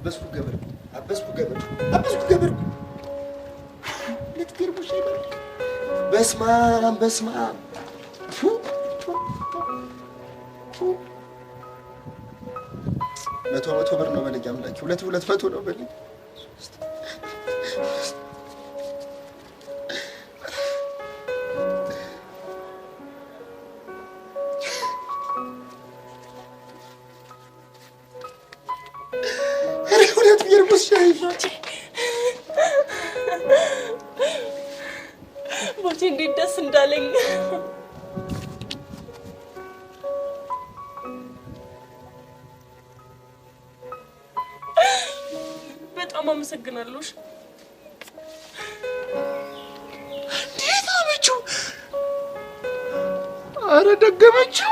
አበስኩ ገበር ልትገርሙሽ አይደል? በስመ አብ መቶ ብር ነው በለኝ አምላኬ። 200 ነው በለኝ። ቦቼ እንዴት ደስ እንዳለኝ በጣም አመሰግናለሁ። እንዴት አመችው? ኧረ ደገመችው።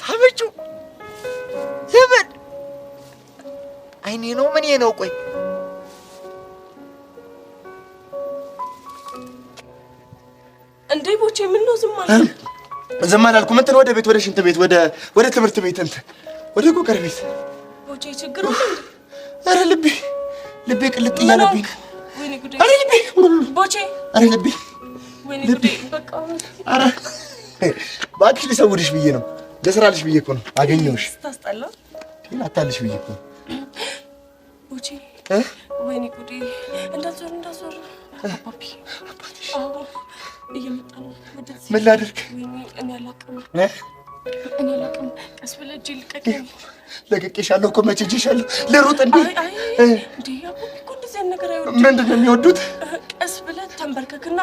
ሳመችው። ለምን አይኔ ነው ምን ነው? ቆይ እንዴ ቦቼ ምን ነው ዝም አልክ? ዝም አላልኩም። እንትን ወደ ቤት ወደ ሽንት ቤት ወደ ትምህርት ቤት እንትን ወደ ጎቀር ቤት። ቦቼ ችግር አለ እንዴ? ኧረ ልቤ ቅልጥ እያለብኝ። ወይኔ ጉዴ! ኧረ ልቤ ቦቼ! ኧረ ልቤ! ወይኔ ጉዴ! በቃ ኧረ እባክሽ ልሰውርሽ ብዬ ነው። ለስራልሽ ብዬ እኮ ነው። አገኘሁሽ። ታስጠላ። አታልሽ ብዬ እኮ ነው። ቦቼ! ወይኔ ጉዴ! እንዳትዞር አባቢ። አዎ እየመጣ ነው። ምን ላድርግ? ወይኔ እኔ አላውቅም። ቀስ ብለህ እጄ ልቀቀኝ። ለቅቄሻለሁ እኮ መቼ እጄሻለሁ። ልሩጥ እንዴ? እንዴ አባቢ እኮ እንደዚህ አይነት ነገር አይወዱም። ምንድን ነው የሚወዱት? ቀስ ብለህ ተንበርከክና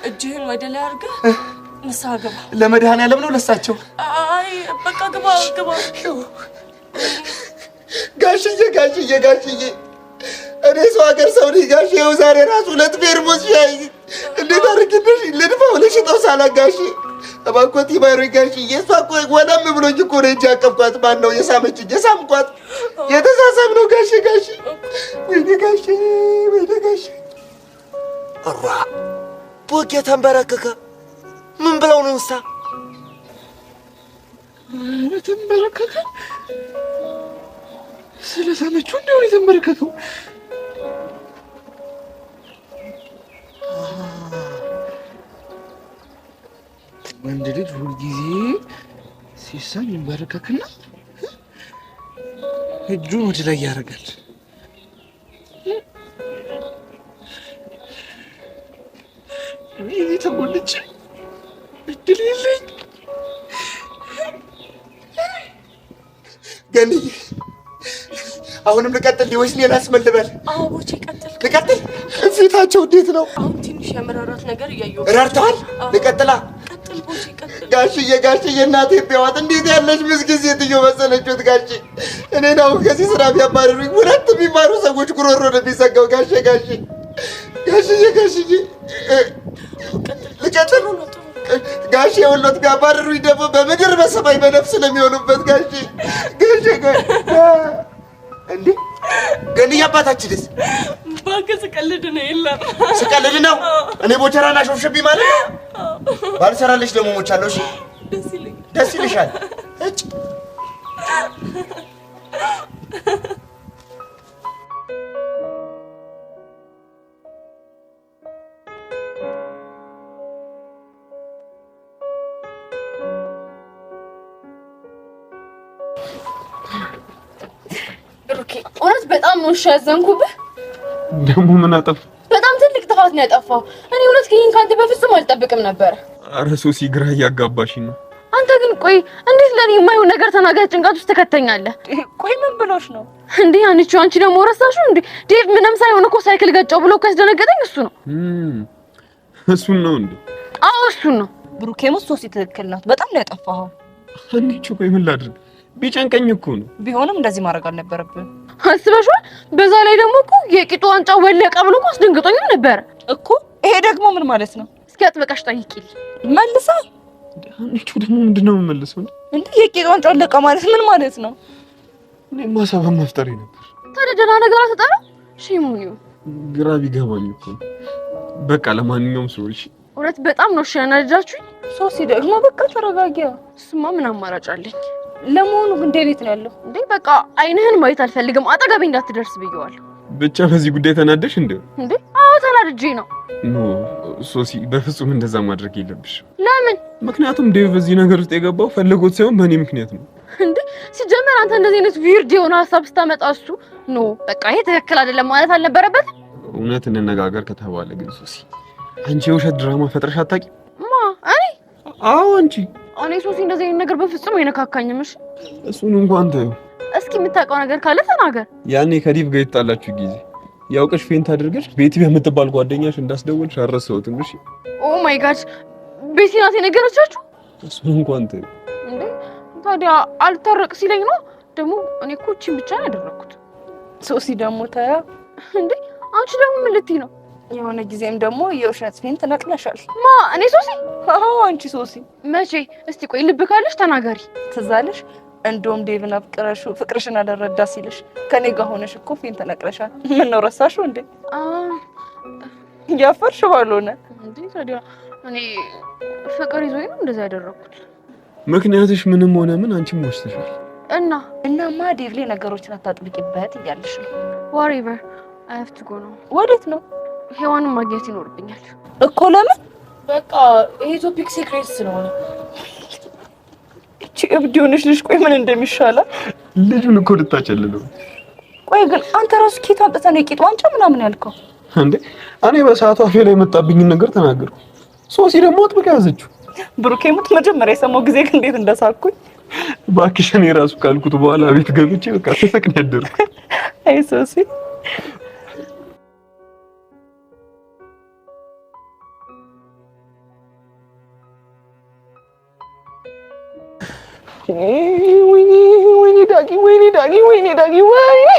እጅህን ወደ ላይ አድርገህ ንስሓ ግባ። ለመድኃኒዓለም ነው ለሳቸው? አይ በቃ ግባ። ጋሽዬ እኔ ሰው ሀገር ሰው ነኝ ጋሽ። ይኸው ዛሬ ራሱ 2 ፌርሙስ ሻይ እንዴት አድርግልሽ ልድፋው ልሽጠው ሳላጋሽ እባክዎት ይማሩኝ ጋሽዬ። እሷ እኮ ወዳም ብሎኝ እኮ ነው እንጂ አቀፍኳት። ማን ነው የሳመችኝ? የሳምኳት የተሳሳም ነው ጋሽ። ወይኔ ጋሽ እሯ ቦጌ ተንበረከከ። ምን ብለው ነው እሳ ተንበረከከ? ስለሳመችው እንደው የተንበረከከው ወንድ ልጅ ሁልጊዜ ሲሳም ይንበረከክና እጁን ወደ ላይ ያደርጋል። እኔ ተጎልቼ እድል የለኝ። ገንዬ አሁንም ልቀጥል ወይስ ሌላ አስመልበል? አዎ ቦቼ ቀጥል። ፊታቸው እንዴት ነው? አሁን ትንሽ የመራራት ነገር እያየሁ ረርተዋል። ልቀጥላ? ቀጥል ቦቼ ቀጥል። ጋሽዬ እናቴ ቢያዋት እንዴት ያለች ምስኪን ሴትዮ መሰለችሁት ጋሼ። እኔን አሁን ከዚህ ስራ ቢያባርሩኝ 2 የሚማሩ ሰዎች ጉሮሮ ነው የሚዘጋው ጋሽዬ። ልቀጥል? ጋሼ የወሎት ቢያባርሩኝ ደግሞ በምድር በሰማይ በነፍስ ነው የሚሆኑበት ጋሼ። እንዴ ገንዬ አባታችንስ? እባክህ ስቀልድ ነው። የለም ስቀልድ ነው። እኔ ቦቸራና ሾፍሽብኝ ማለት ነው። ባልሰራለሽ ደግሞ ሞቻለሁ። እሺ ደስ ይልሻል። እጭ እውነት በጣም ነው ያዘንኩብህ። ደግሞ ምን አጠፋ? በጣም ትልቅ ጥፋት ነው ያጠፋው። እኔ እውነት ይሄን ካንተ በፍጹም አልጠብቅም ነበር። ኧረ ሶሲ ግራ እያጋባሽኝ ነው። አንተ ግን ቆይ እንዴት ለኔ የማይሆን ነገር ተናገር ጭንቀት ውስጥ ተከተኛለህ? ቆይ ምን ብሎሽ ነው እንዴ? አንቺ ደግሞ ረሳሽው እንዴ? ዴቭ ምንም ሳይሆን እኮ ሳይክል ገጨው ብሎ ካስደነገጠኝ እሱ ነው። እሱን ነው እንዴ? አዎ እሱን ነው። ብሩኬም ሶሲ ትክክል ናት። በጣም ነው ያጠፋኸው። አንቺ ቆይ ምን ላድርግ? ቢጨንቀኝ እኮ ነው። ቢሆንም እንደዚህ ማድረግ አልነበረብህም። አስበሽዋል? በዛ ላይ ደግሞ እኮ የቂጡ ዋንጫ ወለቀ ብሎ እኮ አስደንግጦኝ ነበር እኮ። ይሄ ደግሞ ምን ማለት ነው? እስኪ አጥበቃሽ ጠይቂልኝ መልሳ። አንቺ ደግሞ ምንድነው የምመልሰው እንዴ? የቂጡ ዋንጫ ወለቀ ማለት ምን ማለት ነው? እኔማ ሰበብ መፍጠሬ ነበር። ታዲያ ደህና ነገር አትጠራ? ሺሙዩ ግራ ቢገባኝ እኮ በቃ ለማንኛውም ሰዎች እውነት በጣም ነው ያናደዳችሁኝ። ሶሲ ደግሞ በቃ ተረጋጊያ። እሱማ ምን አማራጭ አለኝ? ለመሆኑ ግን ዴቪት ነው ያለው እንዴ? በቃ አይንህን ማየት አልፈልግም። አጠገቤ እንዳትደርስ ብየዋለሁ። ብቻ በዚህ ጉዳይ ተናደሽ እንዴ? አዎ ተናድጄ ነው። ኖ ሶሲ፣ በፍጹም እንደዛ ማድረግ የለብሽ። ለምን? ምክንያቱም ዴቭ በዚህ ነገር ውስጥ የገባው ፈልጎት ሳይሆን በእኔ ምክንያት ነው። እንዴ ሲጀመር አንተ እንደዚህ አይነት ዊርድ የሆነ ሀሳብ ስታመጣ እሱ ኖ በቃ ይሄ ትክክል አይደለም ማለት አልነበረበትም። እውነት እንነጋገር ከተባለ ግን ሶሲ፣ አንቺ የውሸት ድራማ ፈጥረሽ አታውቂም? እኔ? አዎ አንቺ። እኔ ሶሲ እንደዚህ አይነት ነገር በፍጹም አይነካካኝም። እሺ እሱን እንኳን ተይው። እስኪ የምታውቀው ነገር ካለ ተናገር። ያኔ ከዲቭ ጋር የተጣላችሁ ጊዜ ያውቅሽ ፌንት አድርገሽ ቤቲ በምትባል ጓደኛሽ እንዳስደወልሽ አልረሳሁትም። እሺ ኦ ማይ ጋድ፣ ቤቲ ናት የነገረቻችሁ? እሱን እንኳን ተይው። እንዴ ታዲያ አልታረቅ ሲለኝ ነው ደግሞ። እኔ እኮ እቺን ብቻ ነው ያደረኩት። ሶሲ ደግሞ ታያ እንዴ አንቺ ደግሞ ምን ልትይ ነው? የሆነ ጊዜም ደግሞ የውሸት ፌንት ነቅለሻል። እኔ ሶሲ? አዎ አንቺ ሶሲ። መቼ? እስቲ ቆይ ልብ ካለሽ ተናገሪ። ትዝ አለሽ? እንደውም ዴቭን አፍቅረሽው ፍቅርሽን አልረዳ ሲልሽ ከኔ ጋር ሆነሽ እኮ ፌንት ነቅለሻል። ምን ነው ረሳሽው እንዴ? ያፈርሽ ባልሆነ እንዴ ታዲያ እኔ ፍቅር ይዞኝ ነው እንደዛ ያደረኩት። ምክንያትሽ ምንም ሆነ ምን አንቺም ወስደሻል። እናማ ዴቭ ላይ ነገሮችን አታጥብቂበት እያልሽ ነው። whatever I have to go ነው። ወዴት ነው? ሄዋንን ማግኘት ይኖርብኛል እኮ። ለምን? በቃ ይሄ ቶፒክ ሲክሬት ስለሆነ። እቺ እብድ ሆነሽ ልጅ ቆይ ምን እንደሚሻላት ልጁን እኮ ልታጨልለው። ቆይ ግን አንተ ራሱ ኬት አምጥተህ ነው የቂጥ ዋንጫ ምናምን ያልከው እንዴ? እኔ በሰዓቱ አፌ ላይ የመጣብኝን ነገር ተናገርኩ። ሶሲ ደግሞ አጥብቃ ያዘችው። ብሩኬ ሙት መጀመሪያ የሰማው ጊዜ ግን እንዴት እንደሳኩኝ እባክሽ። እኔ ራሱ ካልኩት በኋላ ቤት ገብቼ በቃ ተሰቅን ያደርኩ። አይ ሶሲ ወይኔ ዳጊ ወይኔ ዳጊ ወይኔ ዳጊ ወይኔ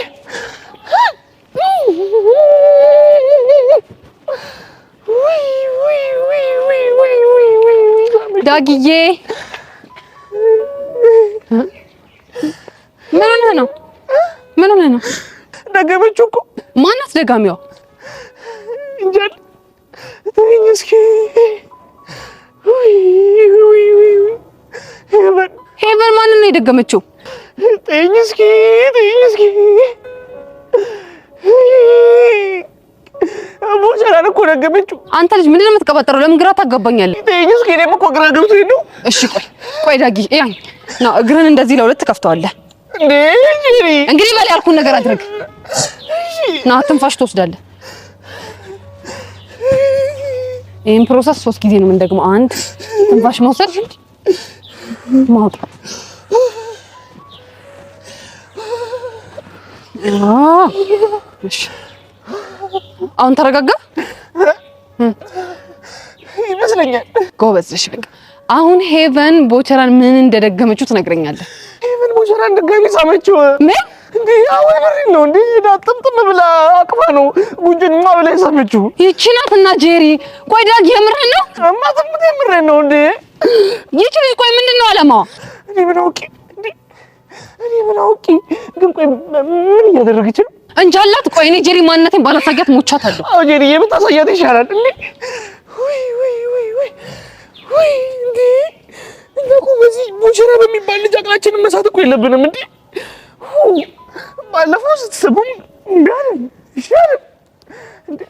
ዳጊዬ ምን ሆነህ ነው? ምን ሆነህ ነው? ደገመችው እኮ። ማናት ደጋሚዋ? እንጃል ተይኝ እስኪ። ሄቨን ማንን ነው የደገመችው? ተይኝ እስኪ ተይኝ እስኪ። ቦቸራን እኮ ደገመችው። አንተ ልጅ ምንድን ነው የምትቀባጠረው? ለምን ግራ ታጋባኛለህ? ተይኝ እስኪ። እኔም እኮ ግራ ገብቶኝ ነው። እሺ ቆይ ዳጊ ያኝ ነው እግርህን እንደዚህ ለሁለት ትከፍተዋለህ እንዴ? እንግዲህ በል ያልኩህን ነገር አድርግ። ና ትንፋሽ ትወስዳለህ። ይሄን ፕሮሰስ 3 ጊዜ ነው የምንደግመው። 1 ትንፋሽ መውሰድ ማውጣት። እሺ አሁን ተረጋጋ ይመስለኛል። ጎበዝ ነሽ። በቃ አሁን ሄቨን ቦቸራን ምን እንደደገመችው ትነግረኛለህ። ሄቨን ቦቸራን ደጋሚ ሳመችው። ምን እንዴ? ያው የምሬን ነው። እንዴ ጥምጥም ብላ አቅፋ ነው ጉንጭንማ ብላ ሳመችው። ይቺ ናት እና ጄሪ። ቆይ ዳጊ የምርህን ነው? ማጥምጥ የምሬን ነው። እንዴ ይቺ ልጅ ቆይ ምንድን ነው አላማዋ? እኔ ምን አውቄ እንዴ? እኔ ምን አውቄ ግን ቆይ ምን እያደረገች ነው? እንጃላት። ቆይ እኔ ጄሪ ማንነቴን ባላሳያት ሞቻታለሁ። አዎ ጄሪ የምታሳያት ይሻላል። እንዴ ወይ ወይ ወይ ወይ ወይ እንዴ እኮ በዚህ ቦቸራ በሚባል ልጅ አቅላችንን መሳት እኮ የለብንም። እንዴ ባለፈው ስትሰቡም እንዴ ይሻላል። እንዴ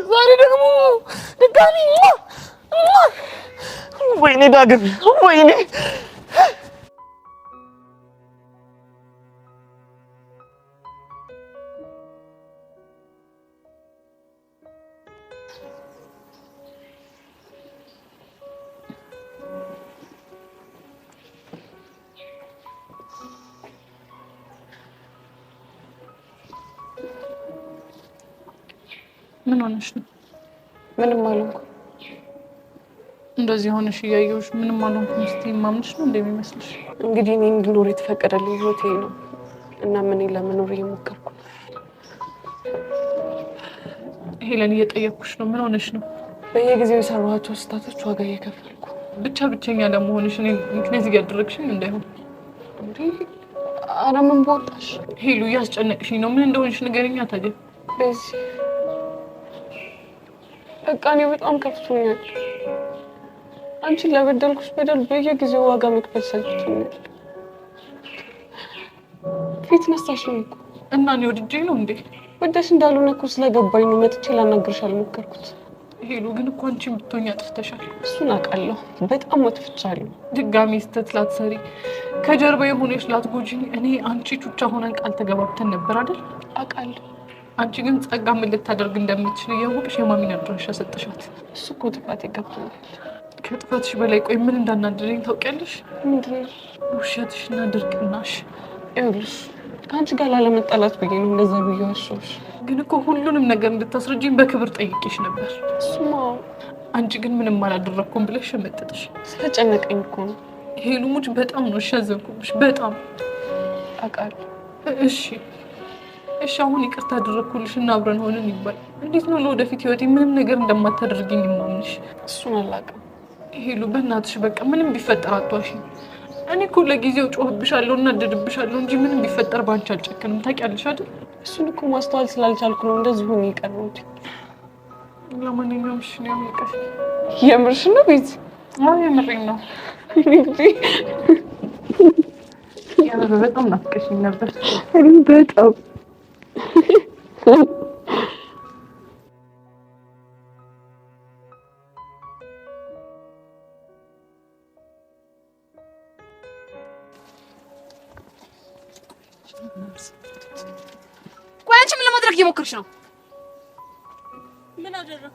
ዛሬ ደግሞ ድጋሚ ወይኔ ዳግም ወይኔ ምን ሆነሽ ነው? ምንም አልሆንኩም። እንደዚህ ሆነሽ እያየሁሽ ምንም አልሆንኩም ስትይ ማምንሽ ነው እንደሚመስልሽ? እንግዲህ እኔ እንድኖር የተፈቀደልኝ ህይወቴ ነው እና ምን ለመኖር እየሞከርኩ ነው። ሄለን እየጠየኩሽ ነው። ምን ሆነሽ ነው? በየጊዜው የሰራኋቸው ስህተቶች ዋጋ እየከፈልኩ ብቸኛ ለመሆንሽ እኔ ምክንያት እያደረግሽኝ እንዳይሆን። እንዴ ኧረ ምን በወጣሽ ሄሉ እያስጨነቅሽኝ ነው። ምን እንደሆንሽ ንገረኛ ታዲያ። በቃ እኔ በጣም ከፍቶኛል። አንቺን ለበደልኩሽ በደል በየጊዜው ዋጋ መክፈል ሰልችቶኛል። ፊት ነሳሽኝ እኮ እና እኔ ወድጄ ነው እንዴ? ወደሽ እንዳልሆነ እኮ ስለገባኝ ነው መጥቼ ላናግርሽ አልሞከርኩት። ሄሉ ግን እኮ አንቺ ብትሆኚ አጥፍተሻል። እሱን አውቃለሁ። በጣም አጥፍቻለሁ። ድጋሚ ስህተት ላትሰሪ ከጀርባ የሆነሽ ላትጎጂኝ እኔ አንቺ ቹቻ ሆነን ቃል ተገባብተን ነበር አይደል? አውቃለሁ። አንቺ ግን ጸጋ ምን ልታደርግ እንደምትችል እያወቅሽ የማሚን አድራሻ ሰጠሻት። እሱ እኮ ጥፋት ይገባኛል። ከጥፋትሽ በላይ ቆይ ምን እንዳናደረኝ ታውቂያለሽ? ምንድን ነው? ውሸትሽና ድርቅናሽ። ይኸውልሽ ከአንቺ ጋር ላለመጣላት ብዬ ነው እንደዛ ብዬ ዋሸሁሽ። ግን እኮ ሁሉንም ነገር እንድታስረጂኝ በክብር ጠይቄሽ ነበር። እሱማ አንቺ ግን ምንም አላደረኩም ብለሽ ሸመጠጥሽ። ስለጨነቀኝ እኮ ነው። ሄሉ ሙች በጣም ነው ያዘንኩብሽ። በጣም አውቃለሁ። እሺ አሁን ይቅርታ አደረኩልሽ እና አብረን ሆነን ይባል። እንዴት ነው ለወደፊት ህይወቴ ምንም ነገር እንደማታደርጊኝ የማምንሽ? እሱን አላውቅም። ሄሉ በእናትሽ በቃ ምንም ቢፈጠር አትዋሽኝ። እኔ እኮ ለጊዜው ጮህብሻለሁ እና እደድብሻለሁ እንጂ ምንም ቢፈጠር ባንቺ አልጨክንም። ታውቂያለሽ አይደል? እሱን እኮ ማስተዋል ስላልቻልኩ ነው እንደዚህ ሆኜ የቀረሁት። ለማንኛውም እሺ ነው ያምልቀሽ። የምርሽ ነው ቤት? አዎ የምሬን ነው። በጣም ናፍቀሽኝ ነበር። በጣም ቆይ አንቺ ምን ለማድረግ እየሞከርሽ ነው? ምን አደረኩ?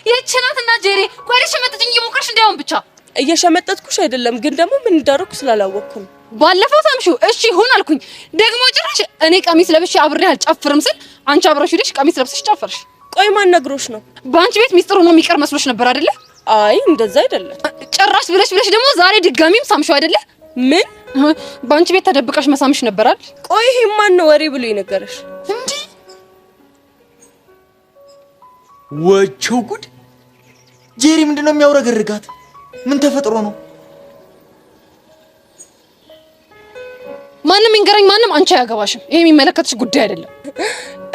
ይህች ናትና ጄሪ ቆይ ልትሸመጥጥኝ እየሞከርሽ እንዳይሆን ብቻ። እየሸመጠጥኩሽ አይደለም፣ ግን ደግሞ ምን እንዳደረኩ ስላላወቅኩ ነው። ባለፈው ሳምሺው እሺ ይሁን አልኩኝ። ደግሞ ጭራሽ እኔ ቀሚስ ለብሼ አብሬ አልጨፍርም ስል አንቺ አብረሽ ሄደሽ ቀሚስ ለብሰሽ ጨፈርሽ። ቆይ ማን ነግሮሽ ነው? በአንቺ ቤት ሚስጥሩ ነው የሚቀር መስሎሽ ነበር አይደለ? አይ እንደዛ አይደለም። ጭራሽ ብለሽ ደግሞ ዛሬ ድጋሚም ሳምሺው አይደለ? ምን በአንቺ ቤት ተደብቀሽ መሳምሽ ነበር አይደል? ቆይ ይሄ ማን ነው ወሬ ብሎ የነገረሽ? እንዴ ወቸው ጉድ! ጄሪ ምንድነው የሚያውረገርጋት? ምን ተፈጥሮ ነው? ማንም ይንገረኝ ማንም፣ አንቺ አያገባሽም። ይሄ የሚመለከትሽ ጉዳይ አይደለም።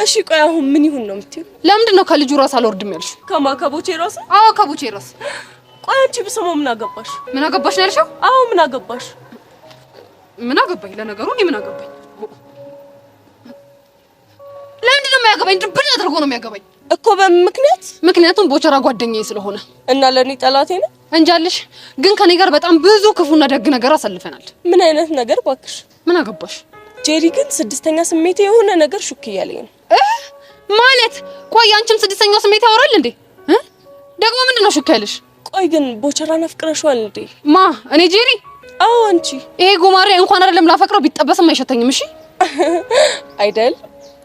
እሺ ቆይ አሁን ምን ይሁን ነው የምትይው? ለምንድን ነው ከልጁ ራስ አልወርድም ያልሽው? ከማከቦቼ ራስ? አዎ ከቡቼ ራስ። ቆይ አንቺ ብሰማው ምን አገባሽ? ምን አገባሽ ነው ያልሽው? አዎ ምን አገባሽ? ምን አገባኝ? ለነገሩ እኔ ምን አገባኝ? ለምንድን ነው የሚያገባኝ? ድብን አድርጎ ነው የሚያገባኝ እኮ በምን ምክንያት? ምክንያቱም ቦቸራ ጓደኛዬ ስለሆነ። እና ለኔ ጠላቴ ነው እንጃልሽ። ግን ከኔ ጋር በጣም ብዙ ክፉና ደግ ነገር አሳልፈናል። ምን አይነት ነገር ባክሽ? ምን አገባሽ? ጄሪ ግን ስድስተኛ ስሜቴ የሆነ ነገር ሹክ እያለኝ ነው። ማለት ቆይ አንቺም ስድስተኛው ስሜት ያወራል እንዴ? ደግሞ ምንድነው ሹክ ያለሽ? ቆይ ግን ቦቸራን አፍቅረሽዋል እንዴ? ማ እኔ ጄሪ? አዎ አንቺ። ይሄ ጉማሬ እንኳን አይደለም ላፈቅረው ቢጠበስም አይሸተኝም። እሺ አይደል?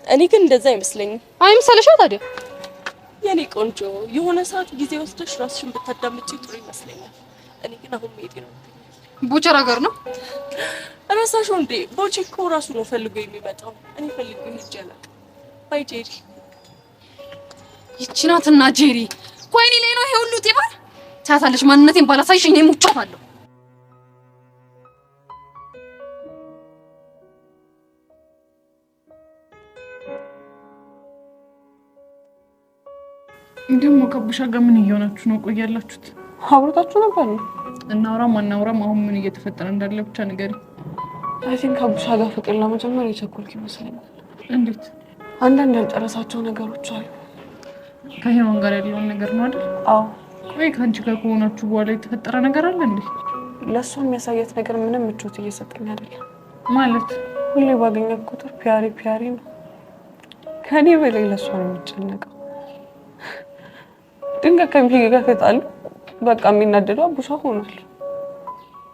እኔ ግን እንደዛ አይመስለኝም። አይምሰልሽ ታዲያ? የኔ ቆንጆ የሆነ ሰዓት ጊዜ ወስደሽ ራስሽን ብታዳምጪ ጥሩ ይመስለኛል። እኔ ግን አሁን መሄድ ነው። ቦቸራ ጋር ነው ራሳሽ እንዴ? ቦቼ እኮ ራሱ ነው ፈልጎ የሚመጣው። እኔ ፈልጎ ሄጄ አላውቅም። ባይ ጄሪ። ይቺ ናትና ጄሪ። ቆይ እኔ ላይ ነው ይሄ ሁሉ ጤባል? ታያታለሽ። ማንነቴን ባላሳይሽ እኔ ሙቻታለሁ። ደግሞ ከቡሻ ጋር ምን እየሆናችሁ ነው? ቆያላችሁት? አብሮታችሁ ነበር ነው? እናውራም አናውራም አሁን ምን እየተፈጠረ እንዳለ ብቻ ንገሪ። አይ ቲንክ ከቡሻ ጋር ፍቅር ለመጀመር የቸኮልክ ይመስለኛል። እንዴት? አንዳንድ ያልጨረሳቸው ነገሮች አሉ። ከሄዋን ጋር ያለውን ነገር ነው አይደል? አዎ። ቆይ ከአንቺ ጋር ከሆናችሁ በኋላ የተፈጠረ ነገር አለ እንዴ? ለእሷ የሚያሳየት ነገር ምንም ምቾት እየሰጠኝ አይደለም። ማለት ሁሌ ባገኘት ቁጥር ፒያሪ ነው። ከኔ በላይ ለእሷ ነው የሚጨነቀው። ድንገት ከሚሄድ ጋር ከጣሉ በቃ የሚናደደው አቡሻ ሆኗል።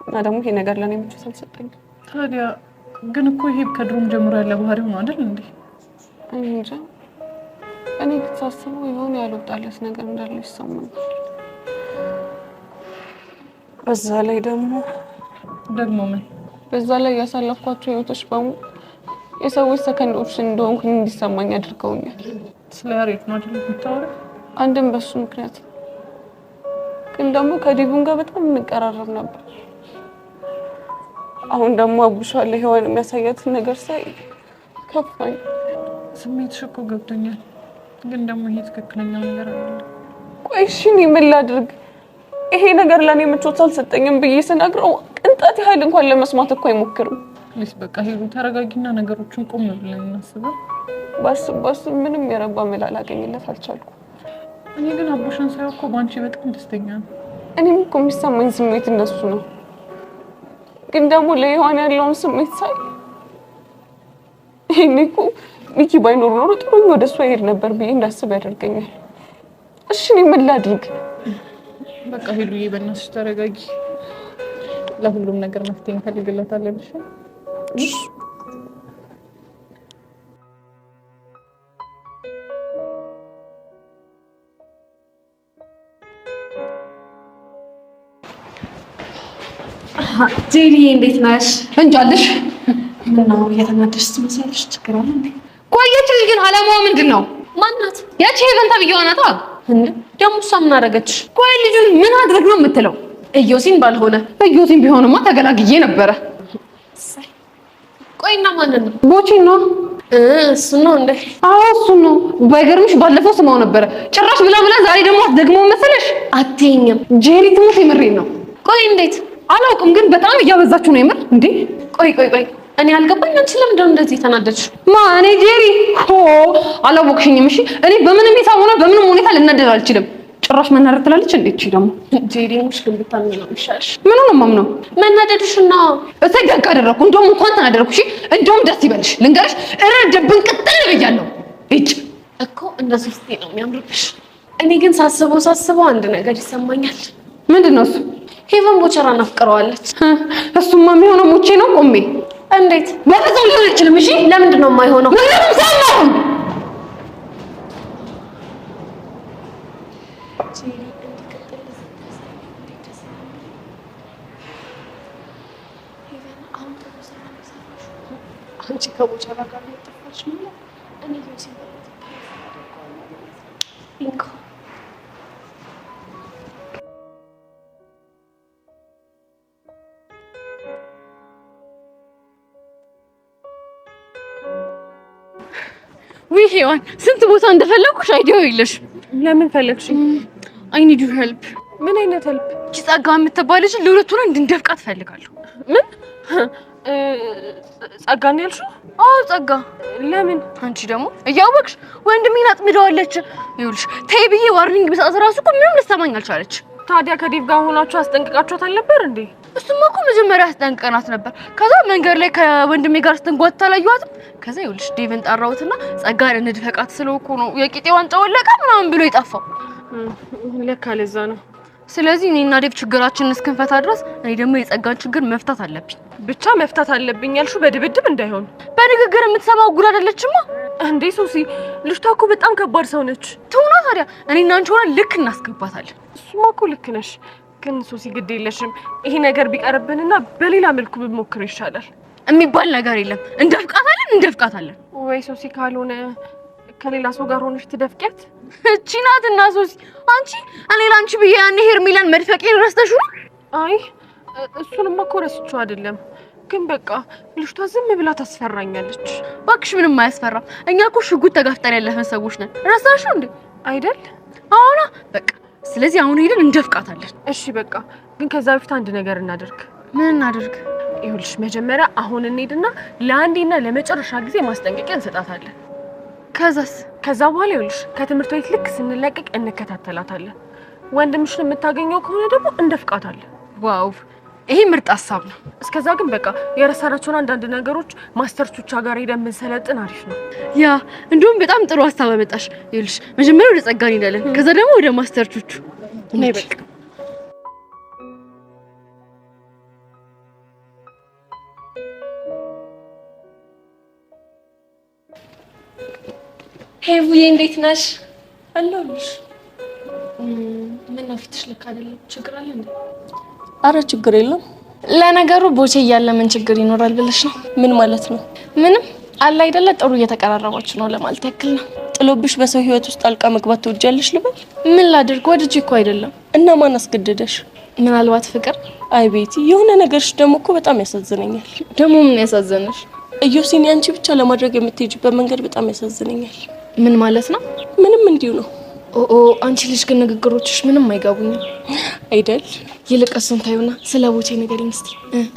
እና ደግሞ ይሄ ነገር ለኔ ምቾት አልሰጠኝም። ታዲያ ግን እኮ ይሄ ከድሮም ጀምሮ ያለ ባህሪ ሆኖ አይደል እንዴ? እንጃ እኔ ከተሳሰበው የሆነ ያልወጣለት ነገር እንዳለ ይሰማኛል። በዛ ላይ ደግሞ ምን? በዛ ላይ ያሳለፍኳቸው ህይወቶች በሙሉ የሰዎች ሰከንዶች እንደሆንኩኝ እንዲሰማኝ አድርገውኛል። ስለ ያሬት ነው አይደል የምታወሪው? አንድም በሱ ምክንያት ግን ደግሞ ከዲቡን ጋር በጣም እንቀራረብ ነበር። አሁን ደግሞ አቡሻ ለሄዋን የሚያሳያትን ነገር ሳይ ከፋኝ። ስሜትሽ እኮ ገብቶኛል። ግን ደግሞ ይሄ ትክክለኛ ነገር አይደለም። ቆይ እሺ እኔ ምን ላድርግ? ይሄ ነገር ለኔ ምቾት አልሰጠኝም ብዬ ስነግረው ቅንጣት ያህል እንኳን ለመስማት እኮ አይሞክርም። ፕሊስ በቃ ሄዱ ተረጋጊና ነገሮችን ቆም ብለን እናስበው። ባስ ምንም የረባ መላ ላገኝለት አልቻልኩም። እኔ ግን አቦሽን ሳይው እኮ ባንቺ በጣም ደስተኛ ነኝ። እኔም እኮ የሚሰማኝ ስሜት እንደሱ ነው። ግን ደግሞ ለዮሐን ያለውን ስሜት ሳይ እኔ እኮ ሚኪ ባይኖር ኖሮ ጥሩኝ ወደ እሷ ይሄድ ነበር ብዬ እንዳስብ ያደርገኛል። እሺ እኔ ምን ላድርግ? በቃ ሄዱዬ በእናትሽ ተረጋጊ። ለሁሉም ነገር መፍትሄ እንፈልግለታለን። እሺ ጄሪ እንዴት ነሽ? እንጃልሽ ምነው እየተናደድሽ ትመስያለሽ? ችግር አለ እንዴ? ቆየች ልጅ ግን አላማዋ ምንድን ነው? ማናት? ያቺ ሄቨን ተብዬዋ ናታ። እንዴ ደግሞ እሷ ምን አደረገች? ቆይ ልጁን ምን አድርግ ነው የምትለው? እዮሲን ባልሆነ እዮሲን ቢሆንማ ተገላግዬ ነበረ። ቆይና ማንን ነው? ቦቼን ነው። እሱ ነው እንዴ? አዎ እሱ ነው። ባይገርምሽ ባለፈው ስማው ነበረ ጭራሽ ብላ ዛሬ ደግሞ ደግሞ መሰለሽ አትይኝም። ጄሪ ትሙት የምሬን ነው። ቆይ እንዴት አላውቅም፣ ግን በጣም እያበዛችሁ ነው የምር። እንዴ ቆይ እኔ አልገባኝ። አንቺ ለምንድን ነው እንደዚህ ተናደድሽ? እኔ ጄሪ አላወቅሽኝም። እሺ እኔ በምንም ሂሳብ ሆነ በምንም ሁኔታ ልናደድ አልችልም። ጭራሽ መናደድ ትላለች እንዴ? እቺ ደግሞ ጄሪ ሙሽ ግን ብታምኚ ነው የሚሻልሽ። ምን ነው ማምነው? መናደድሽና እሰይ ደግ አደረኩ። እንደውም እንኳን ተናደድኩ። እሺ እንደውም ደስ ይበልሽ። ልንገርሽ እረድብን ቅጥል ብያለሁ። እጭ እኮ እንደዚህ ስትይ ነው የሚያምርብሽ። እኔ ግን ሳስበው አንድ ነገር ይሰማኛል። ምንድን ነው እሱ? ሄቨን ቦቸራን አፍቅረዋለች። እሱማ የሚሆነው ሙቼ ነው ቆሜ። እንዴት? በፍጹም ሊሆን አይችልም። እሺ ለምንድን ነው የማይሆነው? ምንም ሰማሁን። አንቺ ከቦቸራ ጋር ነው የጠፋሽ ማለት? እኔ ዮሴፍ ኢንኮ ወይ ሄዋን ስንት ቦታ እንደፈለኩሽ አይዲያው የለሽ። ለምን ፈለግሽ? አይ ኒድ ዩ ሄልፕ። ምን አይነት ሄልፕ? ጸጋ የምትባል ልጅ ለሁለቱን እንድንደፍቃት ፈልጋለሁ። ምን ጸጋ ነው ያልሽው? አዎ ጸጋ። ለምን? አንቺ ደግሞ እያወቅሽ ወንድሜን አጥምደዋለች። ይኸውልሽ ተይ ብዬ ዋርኒንግ ብሰጣት እራሱ እኮ ምንም ልትሰማኝ አልቻለች። ታዲያ ከዴቭ ጋር ሆናችሁ አስጠንቅቃችኋት አልነበር እንዴ? እሱማ እኮ መጀመሪያ አስጠንቅቀናት ነበር። ከዛ መንገድ ላይ ከወንድሜ ጋር ስትንጓት ታላዩዋትም። ከዛ ይኸውልሽ ዴቭን ጠራሁትና ጸጋን እንድፈቃት ስለው እኮ ነው የቂጤ ዋንጫ ወለቀ ምናምን ብሎ የጠፋው። ለካ ለዛ ነው። ስለዚህ እኔና ዴቭ ችግራችንን እስክንፈታ ድረስ እኔ ደግሞ የጸጋን ችግር መፍታት አለብኝ። ብቻ መፍታት አለብኝ ያልሽው በድብድብ እንዳይሆን። በንግግር የምትሰማው ጉድ አይደለችማ እንዴ ሶሲ። ልጅቷ እኮ በጣም ከባድ ሰው ነች። ትሁና ታዲያ እኔና አንቺ ሆነን ልክ እናስገባታለን። እሱማ እኮ ልክ ነሽ። ግን ሶሲ ግድ የለሽም። ይሄ ነገር ቢቀርብንና በሌላ መልኩ ብንሞክር ይሻላል። የሚባል ነገር የለም። እንደፍቃታለን። ወይ ሶሲ ካልሆነ ከሌላ ሰው ጋር ሆነሽ ትደፍቂያት። እቺ ናትና ሶሲ። እኔ ላንቺ ብዬ ያኔ ሄርሜላን መድፈቄን ረስተሽው ነው? አይ እሱንማ እኮ ረስቼው አይደለም፣ ግን በቃ ልጅቷ ዝም ብላ ታስፈራኛለች። እባክሽ ምንም አያስፈራም። እኛ እኮ ሽጉጥ ተጋፍጠን ያለፈን ሰዎች ነን። ረሳሽው እንዴ? አይደል? አሁን በቃ ስለዚህ አሁን ሄደን እንደፍቃታለን። እሺ በቃ ግን ከዛ በፊት አንድ ነገር እናደርግ። ምን እናደርግ? ይኸውልሽ መጀመሪያ አሁን እንሄድና ለአንዴና ለመጨረሻ ጊዜ ማስጠንቀቂያ እንሰጣታለን። ከዛ በኋላ ይኸውልሽ ከትምህርት ቤት ልክ ስንለቀቅ እንከታተላታለን። ወንድምሽን የምታገኘው ከሆነ ደግሞ እንደፍቃታለን። ዋው ይሄ ምርጥ ሀሳብ ነው። እስከዛ ግን በቃ የረሳናቸውን አንዳንድ ነገሮች ማስተርቾቿ ጋር ሄደን ብንሰለጥን አሪፍ ነው። ያ እንደውም በጣም ጥሩ ሀሳብ አመጣሽ። ይኸውልሽ መጀመሪያ ወደ ጸጋ እንሄዳለን፣ ከዛ ደግሞ ወደ ማስተርቾቹ። ነይ በቃ ሄቡዬ እንዴት ነሽ? አለሁልሽ። ምን ነው ፊትሽ ልክ አይደለም። ችግር አለ እንዴ? አረ ችግር የለም። ለነገሩ ቦቼ እያለ ምን ችግር ይኖራል ብለሽ ነው? ምን ማለት ነው? ምንም አለ አይደለ፣ ጥሩ እየተቀራረባችሁ ነው ለማለት ያክል ነው። ጥሎብሽ በሰው ህይወት ውስጥ ጣልቃ መግባት ትወጃለሽ ልበል? ምን ላድርግ? ወድጄ እኮ አይደለም። እና ማን አስገደደሽ? ምናልባት ፍቅር። አይ ቤቲ፣ የሆነ ነገርሽ ደግሞ እኮ በጣም ያሳዝነኛል። ደግሞ ምን ያሳዘነሽ? እዮሲን ያንቺ ብቻ ለማድረግ የምትሄጂበት መንገድ በጣም ያሳዝነኛል። ምን ማለት ነው? ምንም እንዲሁ ነው። ኦ አንቺ ልጅ ግን ንግግሮችሽ ምንም አይጋቡኝም አይደል? ይልቅ እሱን ታዩና ስለ ቦቼ ንገሪኝ እስቲ።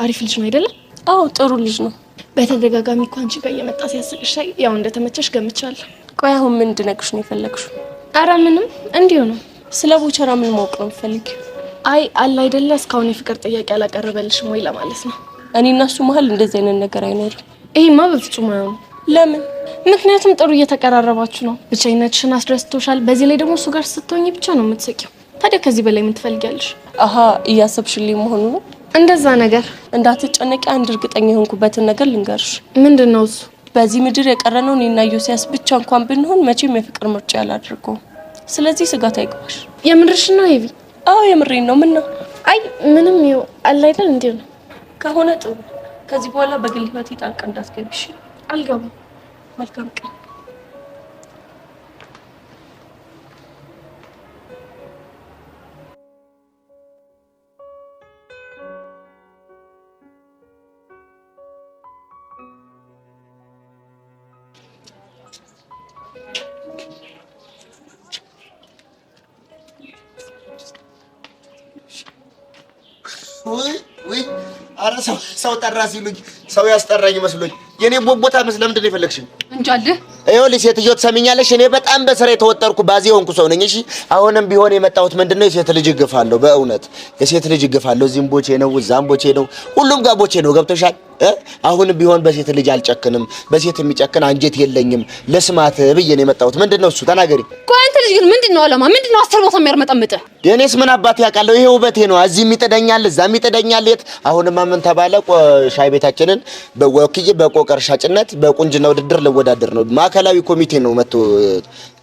አሪፍ ልጅ ነው አይደለ? አዎ ጥሩ ልጅ ነው። በተደጋጋሚ እኮ አንቺ ጋር እየመጣ ሲያስቅሽ ሳይ ያው እንደተመቸሽ ገምቻለሁ። ቆይ አሁን ምን እንድነግርሽ ነው የፈለግሽው? አረ ምንም እንዲሁ ነው። ስለ ቦቸራ ምን ማወቅ ነው የምትፈልጊው? አይ አለ አይደለ እስካሁን የፍቅር ጥያቄ አላቀረበልሽም ወይ ለማለት ነው። እኔ እና እሱ መሀል እንደዚህ አይነት ነገር አይኖርም። ይሄማ በፍጹም አይሆንም። ለምን? ምክንያቱም ጥሩ እየተቀራረባችሁ ነው። ብቻዬነትሽን አስደስቶሻል። በዚህ ላይ ደግሞ እሱ ጋር ስትሆኚ ብቻ ነው የምትስቂው። ታዲያ ከዚህ በላይ ምን ትፈልጊያለሽ? አሃ እያሰብሽልኝ መሆኑ ነው? እንደዛ ነገር እንዳትጨነቂ፣ አንድ እርግጠኛ የሆንኩበትን ነገር ልንገርሽ። ምንድነው እሱ? በዚህ ምድር የቀረነው እኔና ዮሲያስ ብቻ እንኳን ብንሆን መቼም የፍቅር ምርጫ ያላደርገው። ስለዚህ ስጋት አይግባሽ። የምርሽ ነው ሄቪ? አዎ የምሬን ነው። ምን ነው? አይ ምንም ይኸው አለ አይደል እንዴ ነው ከሆነ ጥሩ። ከዚህ በኋላ በግል ህይወት ጣልቃ እንዳትገቢሽ። አልገባም። መልካም ቀን። ወይ አረ ሰው ጠራ ሲሉኝ ሰው ያስጠራኝ መስሎኝ የኔ ቦቦታ ለምንድን ነው የፈለግሽኝ? እንጃልህ ይኸውልሽ ሴትዮ ትሰሚኛለሽ? እኔ በጣም በስራ የተወጠርኩ ባዜ ሆንኩ ሰው ነኝ። እሺ አሁንም ቢሆን የመጣሁት ምንድነው የሴት ልጅ እግፋለሁ። በእውነት የሴት ልጅ እግፋለሁ። እዚህም ቦቼ ነው፣ እዛም ቦቼ ነው፣ ሁሉም ጋር ቦቼ ነው። ገብቶሻል? አሁንም ቢሆን በሴት ልጅ አልጨክንም። በሴት የሚጨክን አንጀት የለኝም። ለስማት ብዬ ነው የመጣሁት። ምንድነው እሱ ተናገሪ። ቆይ አንተ ልጅ ግን ምንድነው አላማ? ምንድነው አስር ቦታ የሚያርመጠምጥ? የኔስ ምን አባት ያውቃለሁ? ይሄ ውበቴ ነው። እዚህም ይጥደኛል፣ እዛም ይጥደኛል። የት አሁንማ ምን ተባለ? ሻይ ቤታችንን በወክዬ በቆቀር ሻጭነት በቁንጅና ውድድር ልወዳደር ነው። ማዕከላዊ ኮሚቴ ነው መጥቶ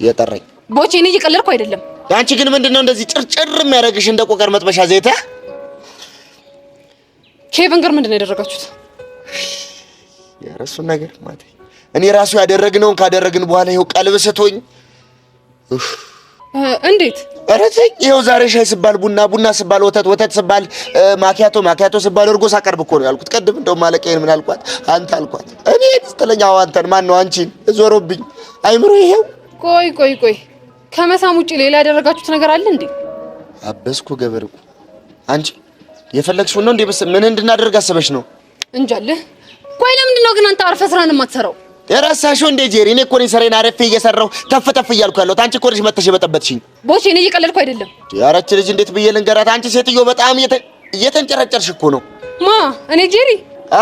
የጠራኝ። ቦቼ እኔ እየቀለድኩ አይደለም። አንቺ ግን ምንድነው እንደዚህ ጭርጭር የሚያደርግሽ እንደ ቆቀር መጥበሻ ዘይታ? ኬቨን ጋር ምንድነው ያደረጋችሁት? የራሱን ነገር ማለት እኔ ራሱ ያደረግነውን ካደረግን በኋላ ይኸው ቀልብ ስቶኝ እንዴት? ኧረ ተይ ይኸው ዛሬ ሻይ ስባል ቡና፣ ቡና ስባል ወተት፣ ወተት ስባል ማኪያቶ፣ ማኪያቶ ስባል እርጎ ሳቀርብ እኮ ነው ያልኩት። ቀድም እንደው ማለቀዬን ምን አልኳት? አንተ አልኳት። እኔ ስትለኛው አንተን ማን ነው አንቺን ዞሮብኝ አይምሮ ይሄው። ቆይ ከመሳም ውጪ ሌላ ያደረጋችሁት ነገር አለ እንዴ? አበስኩ ገበርኩ። አንቺ የፈለግሽው ነው እንዴ? ምን እንድናደርግ አሰበሽ ነው? እንጃልህ። ቆይ ለምንድን ነው ግን አንተ አርፈህ ስራን የማትሰራው? የራሳሽው እንደ ጄሪ እኔ እኮ ነኝ ስራዬን አረፌ እየሰራሁ ተፍ ተፍ እያልኩ ያለሁት። አንቺ እኮ ነሽ መተሽ የበጠበጥሽኝ። ቦቼ እኔ እየቀለድኩ አይደለም። ያረች ልጅ እንዴት ብዬ ልንገራት? አንቺ ሴትዮ በጣም እየተንጨረጨርሽ እኮ ነው። ማ እኔ ጄሪ?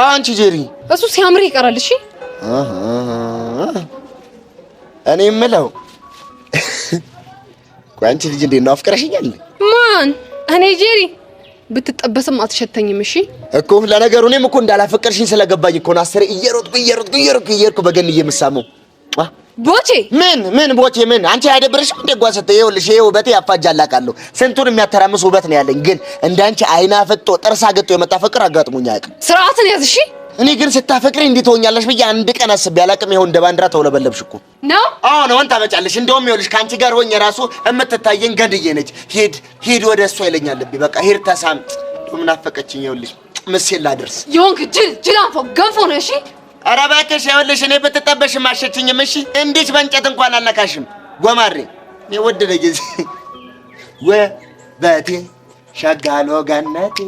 አንቺ ጄሪ እሱ ሲያምር ይቀራል። እሺ እኔ የምለው ቆይ አንቺ ልጅ እንዴት ነው አፍቅረሽኛል? ማን? እኔ ጄሪ ብትጠበስም አትሸተኝም። እሺ እኮ ለነገሩ እኔም እኮ እንዳላፈቀርሽኝ ስለገባኝ እኮ ነው አስሬ እየሮጥኩ በገን እየመሳመው ቦቼ። ምን ቦቼ ምን? አንቺ አይደብርሽም እንደ ጓሰተ? ይኸውልሽ ይሄ ውበቴ ያፋጃላቃለሁ። ስንቱን የሚያተራምስ ውበት ነው ያለኝ። ግን እንዳንቺ አይና ፈጦ ጥርሳ ገጦ የመጣ ፍቅር አጋጥሞኝ አያውቅም። ስርዓትን ያዝ። እሺ እኔ ግን ስታፈቅሪ እንዴት ሆኛለሽ ብዬ አንድ ቀን አስቤ አላውቅም። ይኸው እንደ ባንዲራ ተውለበለብሽ እኮ ነው። አዎ ነው አንተ ታመጫለሽ። እንደውም ይኸውልሽ ካንቺ ጋር ሆኜ ራሱ የምትታየኝ ገድዬ ነች። ሂድ ወደ እሷ ይለኛል ልቤ። በቃ ሂድ ተሳም ምን አፈቀችኝ። ይኸውልሽ ምስል ላድርስ የሆንክ ጅላንፎ ገንፎ ነው። እሺ ኧረ እባክሽ ይኸውልሽ እኔ ብትጠበሽም አሸችኝም። እሺ እንዲች በእንጨት እንኳን አልነካሽም። ጎማሬ እኔ ወደደ ጊዜ ወበቴ ሸጋሎ ገነቴ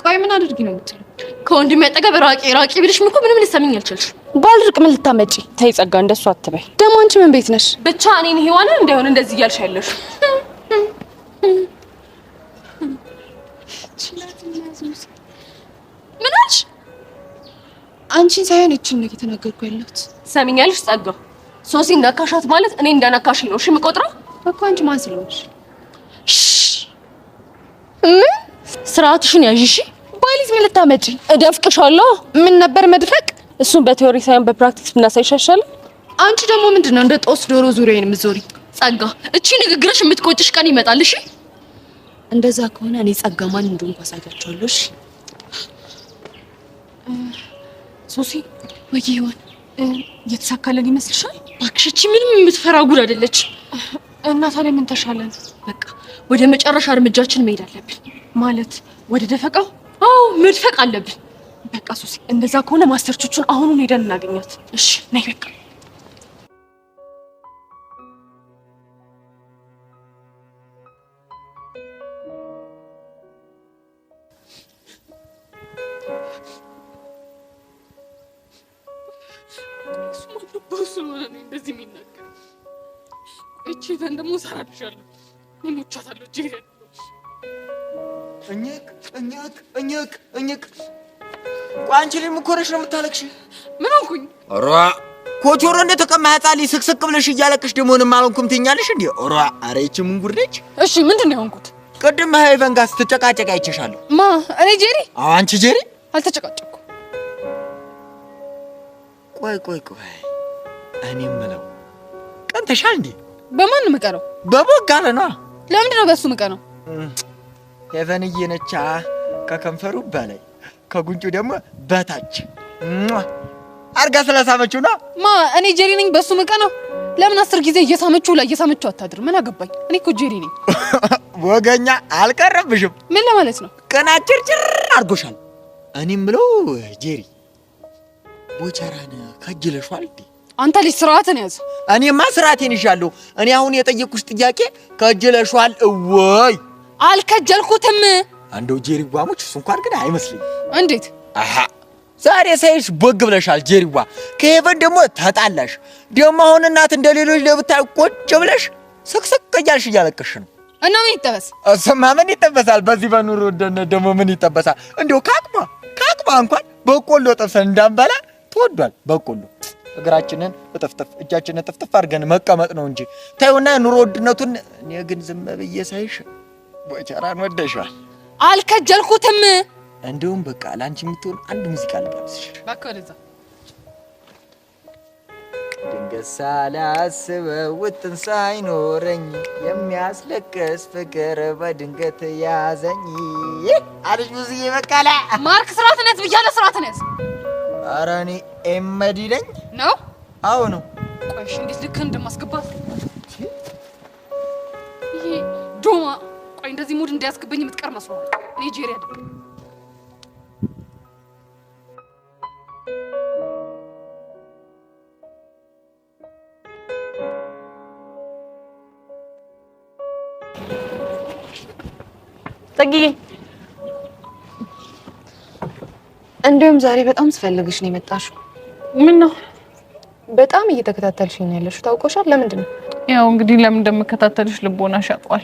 ቆይ ምን አድርጊ ነው የምትለው? ከወንድሜ አጠገብ ራቂ ቢልሽ እኮ ምንም ልትሰሚኝ አልቻልሽም። ባልርቅ ምን ልታመጪ? ተይ ጸጋ፣ እንደሱ አትበይ። ደግሞ አንቺ ምን ቤት ነሽ? ብቻ እኔን ሔዋንን እንዳይሆን እንደዚህ እያልሽ ያለሽ ምን አልሽ? አንቺን ሳይሆን እቺን ነው እየተናገርኩ ያለሁት። ሰሚኛልሽ ጸጋ፣ ሶሲ እንዳካሻት ማለት እኔ እንዳናካሽኝ ነው እሺ የምቆጥረው እኮ። አንቺ ማን ስለሆንሽ? ምን ስርዓትሽን ያዥ እሺ። ባሊዝ ምን ልታመጪ? እደፍቅሻለሁ። ምን ነበር መድፈቅ? እሱን በቲዮሪ ሳይሆን በፕራክቲስ ብናሳይሻሻል። አንቺ ደግሞ ምንድነው እንደ ጦስ ዶሮ ዙሪያዬን የምትዞሪ? ጸጋ፣ እቺ ንግግርሽ የምትቆጭሽ ቀን ይመጣል እሺ። እንደዛ ከሆነ እኔ ጸጋ ማን እንደሆንኩ አሳያቸዋለሁ። እሺ ሶሲ ወይ ይሆን እየተሳካለን ይመስልሻል? እባክሽ እቺ ምንም የምትፈራ ጉድ አይደለች። እና ታዲያ ምን ተሻለን? በቃ ወደ መጨረሻ እርምጃችን መሄድ አለብን። ማለት ወደ ደፈቃው? አዎ መድፈቅ አለብን። በቃ ሶሲ እንደዛ ከሆነ ማስተርቾቹን አሁኑን ሄደን እናገኛት። እሺ ነይ በቃ። እንደዚህ የሚናገር እቺ ደግሞ ሰራልሻለሁ እሞቻታለሁ ጄሪ እኝክ ቆይ አንቺ ላይ ምኮረሽ ነው የምታለቅሽ? ምን ሆንኩኝ? ኧረ ኮቾሮ እንደተቀማ ህፃን ልጅ ስቅስቅ ብለሽ እያለቅሽ ደግሞ ምንም አልሆንኩም ትይኛለሽ እንዴ? ኧረ ኧረ ይቺ ምን ጉድ ነች? እሺ ምንድን ነው የሆንኩት? ቅድም ሄቨን ጋር ስትጨቃጨቅ አይቼሻለሁ። ማ እኔ ጄሪ? አዎ አንቺ ጄሪ። አልተጨቃጨቅኩም። ቆይ እኔ የምለው ቀንተሻል እንዴ? በማን ነው የምቀረው? በቦጋለ ነው። ለምንድን ነው በሱ የምቀረው? ሄቨንዬ ነቻ ከከንፈሩ በላይ ከጉንጩ ደግሞ በታች አርጋ ስለሳመችው ነው። ማ እኔ ጄሪ ነኝ በሱ የምቀረው? ለምን 10 ጊዜ እየሳመችው አታድር? ምን አገባኝ? እኔ እኮ ጄሪ ነኝ። ወገኛ አልቀረብሽም። ምን ለማለት ነው? ቀናጭርጭር አድርጎሻል። እኔ የምለው ጄሪ ቦቸራን ከጅለሽዋል እንዴ? አንተ ልጅ ስርዓትን ያዝ። እኔማ ስርዓቴን ይሻለሁ። እኔ አሁን የጠየቅኩሽ ጥያቄ ከጅለሽዋል ወይ? አልከጀልኩትም። አንደው ጄሪ ጓሞች እሱ እንኳን ግን አይመስልኝ። እንዴት? አሃ ዛሬ ሳይሽ ቦግ ብለሻል ጄሪዋ። ከሄቨን ደግሞ ተጣላሽ። ደግሞ አሁን እናት እንደሌሎች ለብታይ ቁጭ ብለሽ ስቅስቅ እያልሽ እያለቀሽ ነው። እና ምን ይጠበስ? እሱማ ምን ይጠበሳል? በዚህ በኑሮ ውድነት ደግሞ ምን ይጠበሳል? እንደው ካቅማ እንኳን በቆሎ ጠብሰን እንዳንበላ ተወዷል። በቆሎ እግራችንን እጥፍጥፍ እጃችንን ጥፍጥፍ አድርገን መቀመጥ ነው እንጂ ታዩና ኑሮ ውድነቱን። እኔ ግን ዝም ብዬ ሳይሽ ቦቸራን ወደሽዋል። አልከጀልኩትም። እንደውም በቃ ላንቺ የምትሆን አንድ ሙዚቃ ልጋብዝሽ። እባክህ ወደዛ። ድንገት ሳላስበው ውጥን ሳይኖረኝ የሚያስለቅስ ፍቅር በድንገት ያዘኝ አለች ሙዚዬ በቃላ። ማርክ ስርዓትን ያዝ ብያለሁ። ስርዓትን ያዝ። ኧረ እኔ ኤመዲ ነኝ ነው? አዎ ነው። ቆይሽ እንዴት ልክ እንደማስገባት ይሄ ዶማ። ቆይ እንደዚህ ሙድ እንዳያስገበኝ የምትቀር መስሎኝ። እኔ ጄሪ አይደለም። ጽጌ እንደውም ዛሬ በጣም ስፈልግሽ ነው የመጣሽው። ምን ነው? በጣም እየተከታተልሽኝ ነው ያለሽው። ታውቆሻል? ለምንድን ነው? ያው እንግዲህ ለምን እንደምከታተልሽ ልቦናሽ ያውቃል።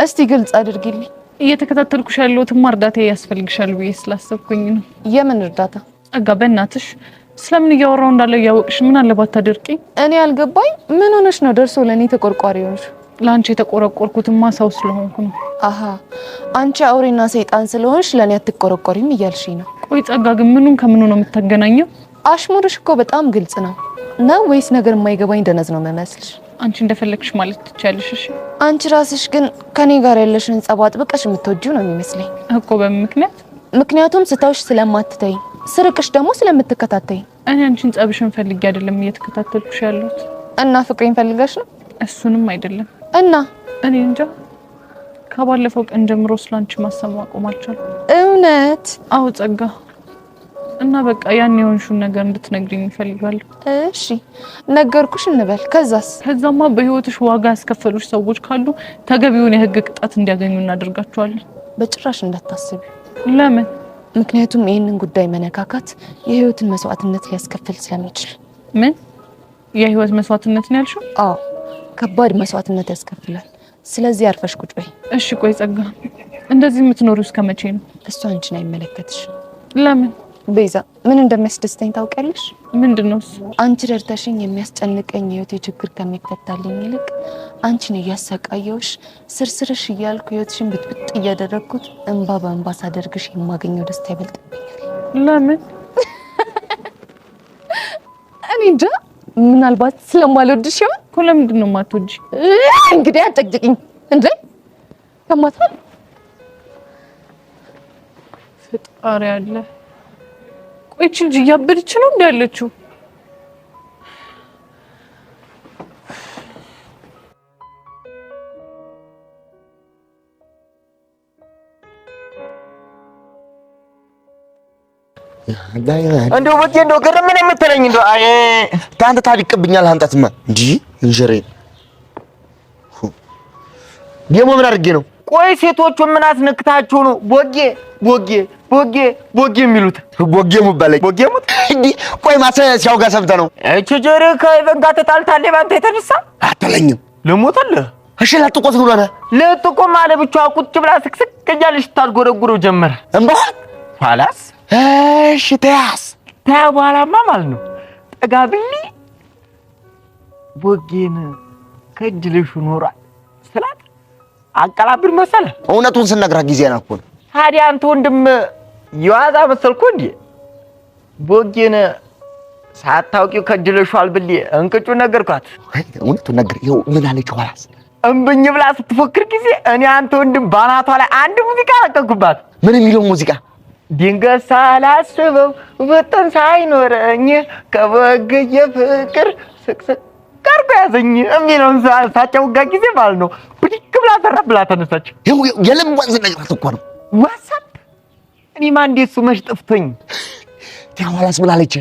እስቲ ግልጽ አድርጊልኝ። እየተከታተልኩሽ ያለሁትማ እርዳታ ያስፈልግሻል ብዬ ስላሰብኩኝ ነው። የምን እርዳታ? ጸጋ በእናትሽ ስለምን እያወራው እንዳለ እያወቅሽ ምን አለባት ታደርቂ? እኔ አልገባኝ። ምን ሆነሽ ነው ደርሶ ለኔ ተቆርቋሪ ሆነሽ? ላንቺ የተቆረቆርኩትማ ሰው ስለሆንኩ ነው። አሃ አንቺ አውሬና ሰይጣን ስለሆንሽ ለኔ አትቆረቆሪም እያልሽኝ ነው? ቆይ ጸጋ ግን ምኑን ከምኑ ነው የምታገናኘው? አሽሙርሽ እኮ በጣም ግልጽ ነው። ወይስ ነገር የማይገባኝ ደነዝ ነው መመስልሽ? አንቺ እንደፈለግሽ ማለት ትችያለሽ። እሺ አንቺ ራስሽ ግን ከኔ ጋር ያለሽን ጸብ አጥብቀሽ የምትወጂው ነው የሚመስለኝ እኮ። በምን ምክንያት? ምክንያቱም ስታውሽ ስለማትተይ፣ ስርቅሽ ደግሞ ስለምትከታተይ። እኔ አንቺን ጸብሽን ፈልጌ አይደለም እየተከታተልኩሽ ያለሁት። እና ፍቅሬን ፈልገሽ ነው? እሱንም አይደለም። እና እኔ እንጃ ከባለፈው ቀን ጀምሮ ስላንቺ ማሰብ ማቆም አልቻልኩም። እውነት? አዎ ጸጋ። እና በቃ ያን የሆንሽውን ነገር እንድትነግሪኝ እፈልጋለሁ። እሺ ነገርኩሽ እንበል። ከዛማ በህይወትሽ ዋጋ ያስከፈሉሽ ሰዎች ካሉ ተገቢውን የህግ ቅጣት እንዲያገኙ እናደርጋቸዋለን። በጭራሽ እንዳታስቢ። ለምን? ምክንያቱም ይህንን ጉዳይ መነካካት የህይወትን መስዋዕትነት ሊያስከፍል ስለሚችል። ምን የህይወት መስዋዕትነት ነው ያልሽው? አዎ ከባድ መስዋዕትነት ያስከፍላል። ስለዚህ አርፈሽ ቁጭ በይ። እሺ ቆይ ጸጋ፣ እንደዚህ የምትኖሪው እስከ መቼ ነው? እሱ አንቺን አይመለከትሽም። ለምን? ቤዛ ምን እንደሚያስደስተኝ ታውቂያለሽ? ምንድነው እሱ? አንቺ ረድተሽኝ የሚያስጨንቀኝ የህይወቴ ችግር ከሚፈታልኝ ይልቅ አንቺን እያሰቃየሁሽ ስርስርሽ እያልኩ ህይወትሽን ብጥብጥ እያደረግኩት እንባ በእንባ ሳደርግሽ የማገኘው ደስታ ይበልጥብኛል። ለምን? እኔ እንጃ፣ ምናልባት ስለማልወድሽ ይሆን እኮ። ለምንድን ነው የማትወጂ? እንግዲህ አጨቅጭቅኝ እንዴ! ከማታ ፍጣሪ አለ። ቆይ እቺ ልጅ እያበደች ነው እንዴ ያለችው? እንደው ወዴ እንደው ገረም ምን የምትለኝ እንደው አይ ታንተ ታዲቅብኛል አንተትማ እንጂ እንጀሬ ደሞ ምን አድርጌ ነው? ቆይ ሴቶቹ ምን አስነክታችሁ ነው ቦጌ ቦጌ ቦጌ ቦጌ የሚሉት? ቦጌ ሙባለኝ ቦጌ ሙት እንዴ? ቆይ ማሰሲያው ጋር ሰምተህ ነው? እቺ ጀሪ ከኢቨን ጋር ተጣልታለች ባንተ የተነሳ አትለኝም? ልሞትልህ። እሺ ለጥቆት ብሎ ነው ለጥቆ ማለት ብቻ ቁጭ ብላ ስክስክ እያለች ታልጎረጉረው ጀመረ። እንባ ኋላስ እሺ ተያስ በኋላማ ማለት ነው ጠጋብሊ ቦጌን ከእጅልሽ ኖሯል ስላት አቀላብር መሰለ። እውነቱን ስነግርህ ጊዜ ነው እኮ። ታዲያ አንተ ወንድም የዋዛ መሰልኩ እንዴ? ቦጌን ሳታውቂው ከእጅልሽዋል ብዬ እንቅጩ ነገርኳት። እውነቱን ነገር ይኸው ምን አለች ኋላስ? እምብኝ ብላ ስትፎክር ጊዜ እኔ አንተ ወንድም ባናቷ ላይ አንድ ሙዚቃ ለቀኩባት። ምን የሚለው ሙዚቃ? ድንገት ሳላስበው ወጥን ሳይኖረኝ ከበገየ ፍቅር ስቅስቅ ቀርቆ ያዘኝ የሚለውን ሳጫውጋ ጊዜ ማለት ነው ብድግ ብላ ተረብላ ተነሳች። የልቧን ስነግራት እኮ ነው። ዋትስአፕ እኔማ እንዴት እሱ መች ጠፍቶኝ። ኋላስ ምን አለች?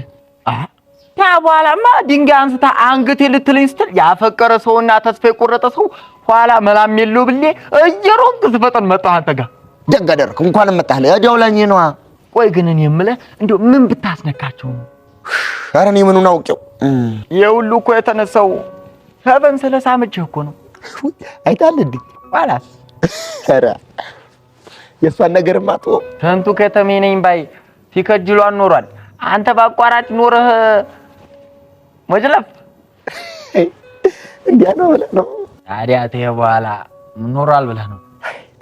በኋላማ ድንጋይ አንስታ አንገቴ ልትለኝ ስትል ያፈቀረ ሰውና ተስፋ የቆረጠ ሰው ኋላ መላም የለው ብሌ እየሮጥኩ ስፈጠን መጣሁ አንተ ጋር። ደግ አደረክ እንኳንም መጣህ። እዲያው ላይ ነዋ። ቆይ ግን እኔ የምልህ እንደው ምን ብታስነካቸው ነው? ኧረ እኔ ምኑን አውቄው። የሁሉ እኮ የተነሳው ሄቨን ስለሳመችህ እኮ ነው። አይታል እንዴ? ኋላስ ኧረ የእሷን ነገርማ ተወው። ተንቱ ከተሜ ነኝ ባይ ሲከጅሏን ኖሯል። አንተ ባቋራጭ ኖረህ መጅለፍ እንዲያ ነው ብለህ ነው? ታዲያ ተይ በኋላ ኖሯል ብለህ ነው?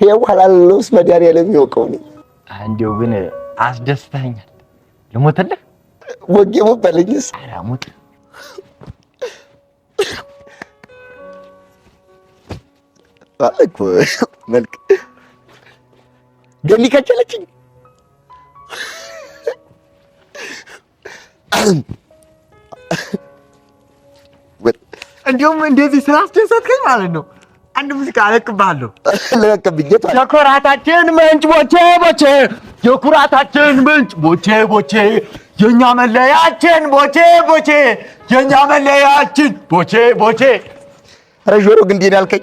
ተይ በኋላ ለውስ መድኃኒዓለም የሚያውቀው ነው። እንዲያው ግን አስደስተኛል። ልሞትልህ? ቦጌ ሙባለኝስ? ኧረ ሙት። አልኩ መልክ ገኒ ከቸለችኝ። እንዲያውም እንደዚህ ስላስደሰትከኝ ማለት ነው አንድ ሙዚቃ አለቅብሃለሁ። ለቀብኝ የኩራታችን ምንጭ ቦቼ ቦቼ፣ የኩራታችን ምንጭ ቦቼ ቦቼ፣ የኛ መለያችን ቦቼ ቦቼ፣ የኛ መለያችን ቦቼ ቦቼ። ኧረ ጆሮ ግን እንዴት ያልከኝ?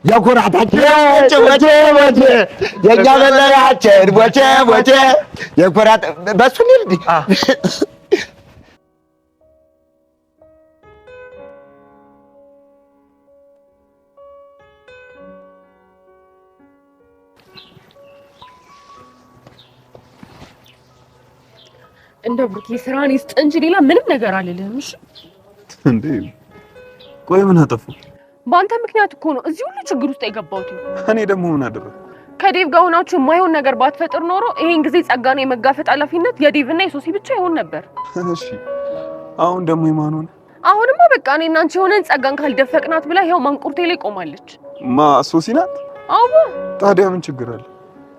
የኩራታችን ምንጭ ቦቼ ቦቼ፣ የኛ መለያችን ቦቼ ቦቼ፣ የኩራት በሱ ነው እንዴ? እንደው ብሩክ ስራን ይስጥ እንጂ ሌላ ምንም ነገር አልልህም። እሺ እንዴ ቆይ ምን አጠፉ? በአንተ ምክንያት እኮ ነው እዚህ ሁሉ ችግር ውስጥ የገባሁት። እኔ ደግሞ ምን አደረኩ? ከዴቭ ጋር ሆናችሁ የማይሆን ነገር ባትፈጥር ኖሮ ይሄን ጊዜ ጸጋን የመጋፈጥ ኃላፊነት የዴቭና የሶሲ ብቻ ይሆን ነበር። እሺ አሁን ደግሞ የማን ሆነ? አሁንማ በቃ እኔና አንቺ ሆነን ጸጋን ካልደፈቅናት ብላ ይኸው ማንቁርቴ ላይ ቆማለች። ማ ሶሲ ናት? አዎ። ታዲያ ምን ችግር አለ?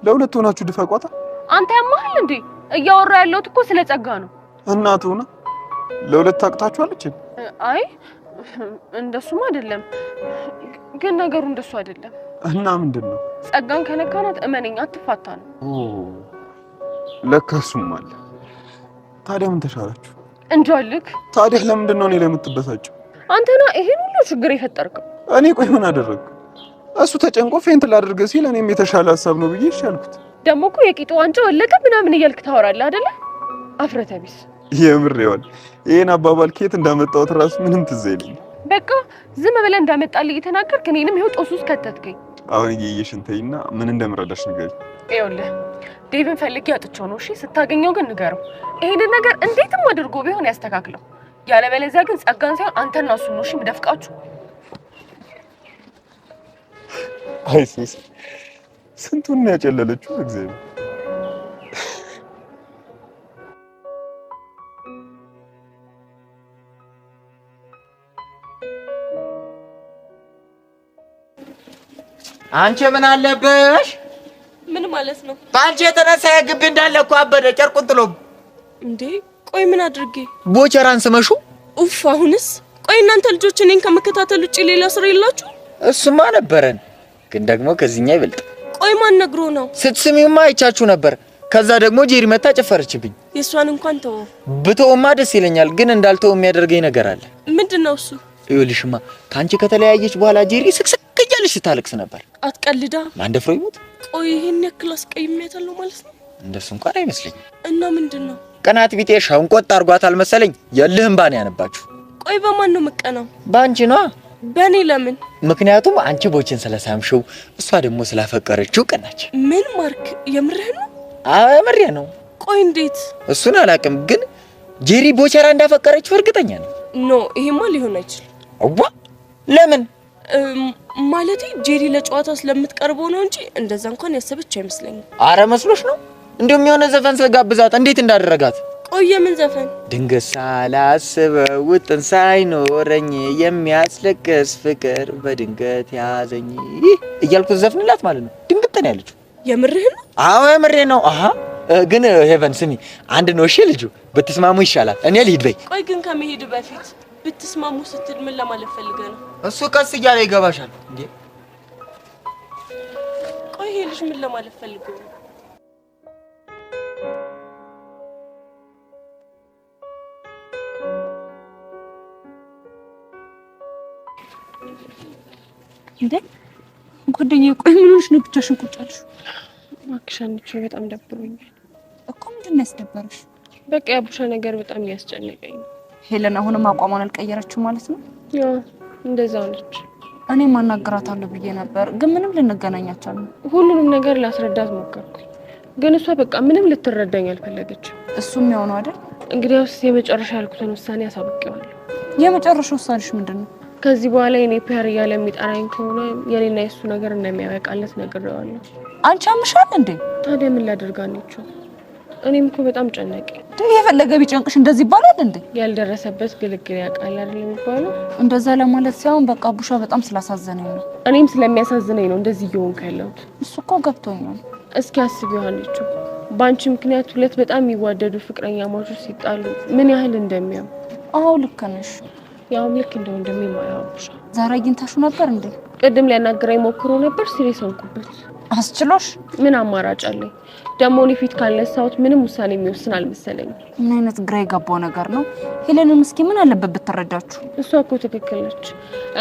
ለሁለት ሆናችሁ ድፈቋታ። አንተ ያማህል እንዴ? እያወራ ያለሁት እኮ ስለ ጸጋ ነው። እናቱ ነው ለሁለት ታቅታችኋለች? አይ እንደሱም አይደለም፣ ግን ነገሩ እንደሱ አይደለም። እና ምንድነው? ጸጋን ከነካናት እመነኝ አትፋታ ነው። ለካ እሱም አለ። ታዲያ ምን ተሻላችሁ? እንጃልክ። ታዲያ ለምንድን ነው እኔ ላይ የምትበሳጨው? አንተና ይሄን ሁሉ ችግር የፈጠርከው። እኔ ቆይ ምን አደረግኩ? እሱ ተጨንቆ ፌንት ላድርግ ሲል እኔም የተሻለ ሀሳብ ነው ብዬ ይሻልኩት። ደግሞ እኮ የቂጡ ዋንጫ ወለቀ ምናምን እያልክ ታወራለህ አይደለ? አፍረተ ቢስ። የምር ይዋል ይሄን አባባል ከየት እንዳመጣሁት ራሱ ምንም ትዝ አይለኝም። በቃ ዝም ብለህ እንዳመጣልህ እየተናገርክ እኔንም ይኸው ጦስ ውስጥ ከተትከኝ። አሁን እየየሽን ተይና ምን እንደምረዳሽ ንገሪኝ። ይኸውልህ ዴቭን ፈልጌ አጥቼው ነው። እሺ ስታገኘው ግን ንገረው። ይሄንን ነገር እንዴትም አድርጎ ቢሆን ያስተካክለው። ያለበለዚያ ግን ጸጋን ሳይሆን አንተና እሱ ነው እሺ የምደፍቃችሁ። አይሲስ ስንቱን ነው ያጨለለችው እግዚአብሔር። አንቺ ምን አለብሽ? ምን ማለት ነው? ባንቺ የተነሳ የግቢ እንዳለ እኮ አበደ ጨርቁን ጥሎ። እንዴ ቆይ ምን አድርጌ? ቦቸራን ስመሹ? ኡፍ አሁንስ ቆይ እናንተ ልጆች እኔን ከመከታተል ውጪ ሌላ ስራ የላችሁ? እሱማ ነበረን ግን ደግሞ ከዚህኛ ይበልጥ። ቆይ ማን ነግሮ ነው? ስትስሚውማ አይቻችሁ ነበር። ከዛ ደግሞ ጄሪ መታ ጨፈረችብኝ። የሷን እንኳን ተው። ብተውማ ደስ ይለኛል ግን እንዳልተው የሚያደርገኝ ነገር አለ። ምንድነው እሱ? ይኸውልሽማ ካንቺ ከተለያየች በኋላ ጄሪ ስቅስቅ እያለች ስታለቅስ ነበር። አትቀልዳ። ማን ደፍሮ ይሞት? ቆይ ይሄን ያክል አስቀይሜያታለሁ ማለት ነው? እንደሱ እንኳን አይመስልኝም። እና ምንድነው? ቀናት ቢጤ ሸንቆጥ አርጓታል መሰለኝ። የልህም ባን ያነባችሁ። ቆይ በማን ነው መቀናው? ባንቺ ነዋ። በኔ ለምን? ምክንያቱም አንቺ ቦችን ስለሳምሽው እሷ ደግሞ ስላፈቀረችው ቀናች። ምን ማርክ የምርህ ነው? አዎ የምሬ ነው። ቆይ እንዴት? እሱን አላውቅም ግን ጄሪ ቦቸራ እንዳፈቀረችው እርግጠኛ ነኝ። ኖ ይሄማ ሊሆን አይችልም። አዋ ለምን? ማለቴ ጄሪ ለጨዋታ ስለምትቀርበው ነው እንጂ እንደዛ እንኳን ያሰበች አይመስለኝም። አረ መስሎሽ ነው? እንደውም የሆነ ዘፈን ስጋብዛት እንዴት እንዳደረጋት። ቆይ ምን ዘፈን? ድንገት ሳላስበው ውጥን ሳይኖረኝ የሚያስለቅስ ፍቅር በድንገት ያዘኝ እያልኩ ዘፍንላት ማለት ነው። ድንገት ነው ያለችው። የምርህ ነው? አዎ የምሬ ነው። አሃ ግን ሄቨን ስሚ አንድ ነው እሺ ልጁ ብትስማሙ ይሻላል። እኔ ልሂድ በይ። ቆይ ግን ከመሄድ በፊት ብትስማሙ ስትል ምን ለማለት ፈልገህ ነው? እሱ ቀስ እያለ ይገባሻል እንዴ። ቆይ ይሄ ልጅ ምን ለማለት ፈልገህ ነው? እንዴ ጓደኛዬ ቆይ ምን ሆነሽ ነው ብቻሽን ቁጭ አልሽ? ማክሻንቹ በጣም ደብሮኛል እኮ። ምንድን ነው ያስደበረሽ? በቃ ያቡሻ ነገር በጣም ያስጨነቀኝ ነው። ሄለን አሁንም አቋሟን አልቀየረችም ማለት ነው? ያው እንደዛው ነች። እኔ ማናገራታለሁ ብዬ ነበር ግን ምንም ልንገናኝ አልቻልንም። ሁሉንም ነገር ላስረዳት ሞከርኩኝ ግን እሷ በቃ ምንም ልትረዳኝ አልፈለገችም። እሱም ያው ነው አይደል? እንግዲያውስ የመጨረሻ ያልኩትን ውሳኔ አሳውቄዋለሁ። የመጨረሻ ውሳኔሽ ምንድን ነው? ከዚህ በኋላ የኔ ፒያር እያለ የሚጠራኝ ከሆነ የኔና የሱ ነገር እንደሚያበቃለት ነግሬዋለሁ። አንቺ አምሻል እንዴ? ታዲያ ምን ላደርጋነችው? እኔም እኮ በጣም ጨነቀኝ። የፈለገ ቢጨንቅሽ እንደዚህ ይባላል እንዴ? ያልደረሰበት ግልግል ያውቃል አይደል የሚባለው? እንደዛ ለማለት ሳይሆን በቃ ቡሻ በጣም ስላሳዘነኝ ነው። እኔም ስለሚያሳዝነኝ ነው እንደዚህ እየሆንኩ ያለሁት። እሱ እኮ ገብቶኛል። እስኪ አስቢ ዮሐንቹ፣ በአንቺ ምክንያት ሁለት በጣም የሚዋደዱ ፍቅረኛ ማቾች ሲጣሉ ምን ያህል እንደሚያም። አዎ ልክ ነሽ። ያው ልክ እንደ ወንድሜ ማያውቁሽ። ዛሬ አግኝታሽው ነበር እንዴ? ቅድም ሊያናግረኝ ሞክሮ ነበር። ሲሪየስ ሆንኩበት። አስችሎሽ? ምን አማራጭ አለኝ? ደግሞ እኔ ፊት ካልነሳሁት ምንም ውሳኔ የሚወስን አልመሰለኝም። ምን አይነት ግራ የገባው ነገር ነው? ሄለንም እስኪ ምን አለበት ብትረዳችሁ? እሷ እኮ ትክክል ነች።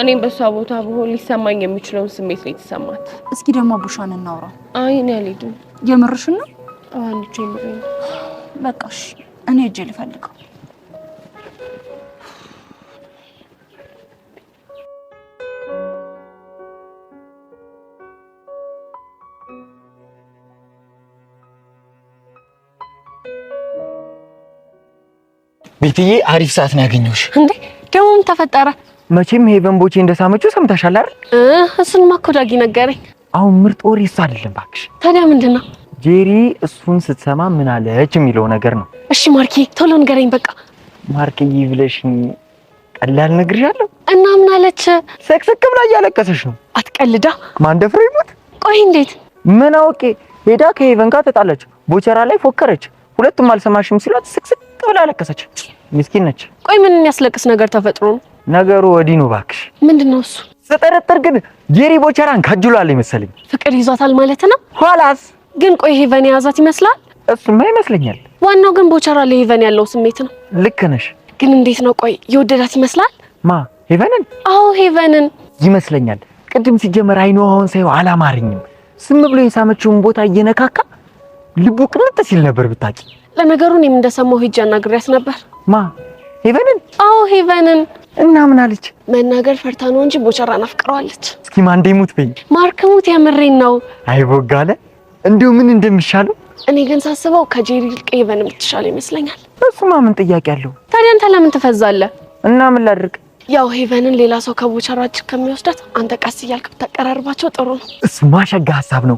እኔም በእሷ ቦታ ብሆን ሊሰማኝ የሚችለውን ስሜት ነው የተሰማት። እስኪ ደግሞ ቡሻን እናውራ። አይ እኔ አልሄድም። የምርሽን ነው? አንቺ የምሬን ነው። በቃ እሺ እኔ እጄ ልፈልገው። ቤትዬ አሪፍ ሰዓት ነው ያገኘሁሽ። እንዴ ደግሞ ምን ተፈጠረ? መቼም ሄቨን ቦቼ እንደሳመችው ሰምተሻል አይደል? እሱንማ እኮ ዳጊ ነገረኝ። አሁን ምርጥ ወሬ እሱ አይደለም እባክሽ። ታዲያ ምንድነው? ጄሪ እሱን ስትሰማ ምን አለች የሚለው ነገር ነው። እሺ ማርኬ ቶሎ ንገረኝ በቃ። ማርኬዬ ብለሽኝ ቀላል ነግሬሻለሁ። እና ምን አለች? ስቅስቅ ብላ እያለቀሰች ነው። አትቀልዳ። ማን ደፍሮ ይሞት? ቆይ እንዴት? ምን አውቄ ሄዳ ከሄቨን ጋር ተጣላች። ቦቸራ ላይ ፎከረች። ሁለቱም አልሰማሽም ሲሏት ስቅስቅ ብላ አለቀሰች። ምስኪን ነች። ቆይ ምን የሚያስለቅስ ነገር ተፈጥሮ ነው? ነገሩ ወዲህ ነው እባክሽ። ምንድነው እሱ? ስጠረጥር ግን ጄሪ ቦቸራን ከጅሏል ይመስልኝ። ፍቅር ይዟታል ማለት ነው? ኋላስ ግን ቆይ ሄቨን የያዛት ይመስላል? እሱማ ይመስለኛል። ዋናው ግን ቦቸራ ለሄቨን ያለው ስሜት ነው። ልክ ነሽ። ግን እንዴት ነው? ቆይ የወደዳት ይመስላል? ማ ሄቨንን? አዎ ሄቨንን ይመስለኛል። ቅድም ሲጀመር አይኑ አሁን ሳይው አላማረኝም። ስም ብሎ የሳመችውን ቦታ እየነካካ ልቡ ቅልጥ ሲል ነበር ብታቂ። ለነገሩ እኔም እንደሰማው ሂጅ አናግሪያት ነበር። ማ ሄቨንን? አዎ ሄቨንን። እና ምን አለች? መናገር ፈርታ ነው እንጂ ቦቸራን አፍቅረዋለች። እስኪ ማን እንደሙት በይ። ማርክ ሙት፣ የምሬን ነው። አይቦጋለ እንደው ምን እንደሚሻለው። እኔ ግን ሳስበው ከጄሪ ይልቅ ሄቨን የምትሻለው ይመስለኛል። እሱማ ምን ጥያቄ አለው? ታዲያ አንተ ለምን ትፈዛለህ? እና ምን ላድርግ? ያው ሄቨንን ሌላ ሰው ከቦቸራ እጅ ከሚወስዳት አንተ ቀስ እያልክ ብታቀራርባቸው ጥሩ ነው። እሱማ ሸጋ ሀሳብ ነው።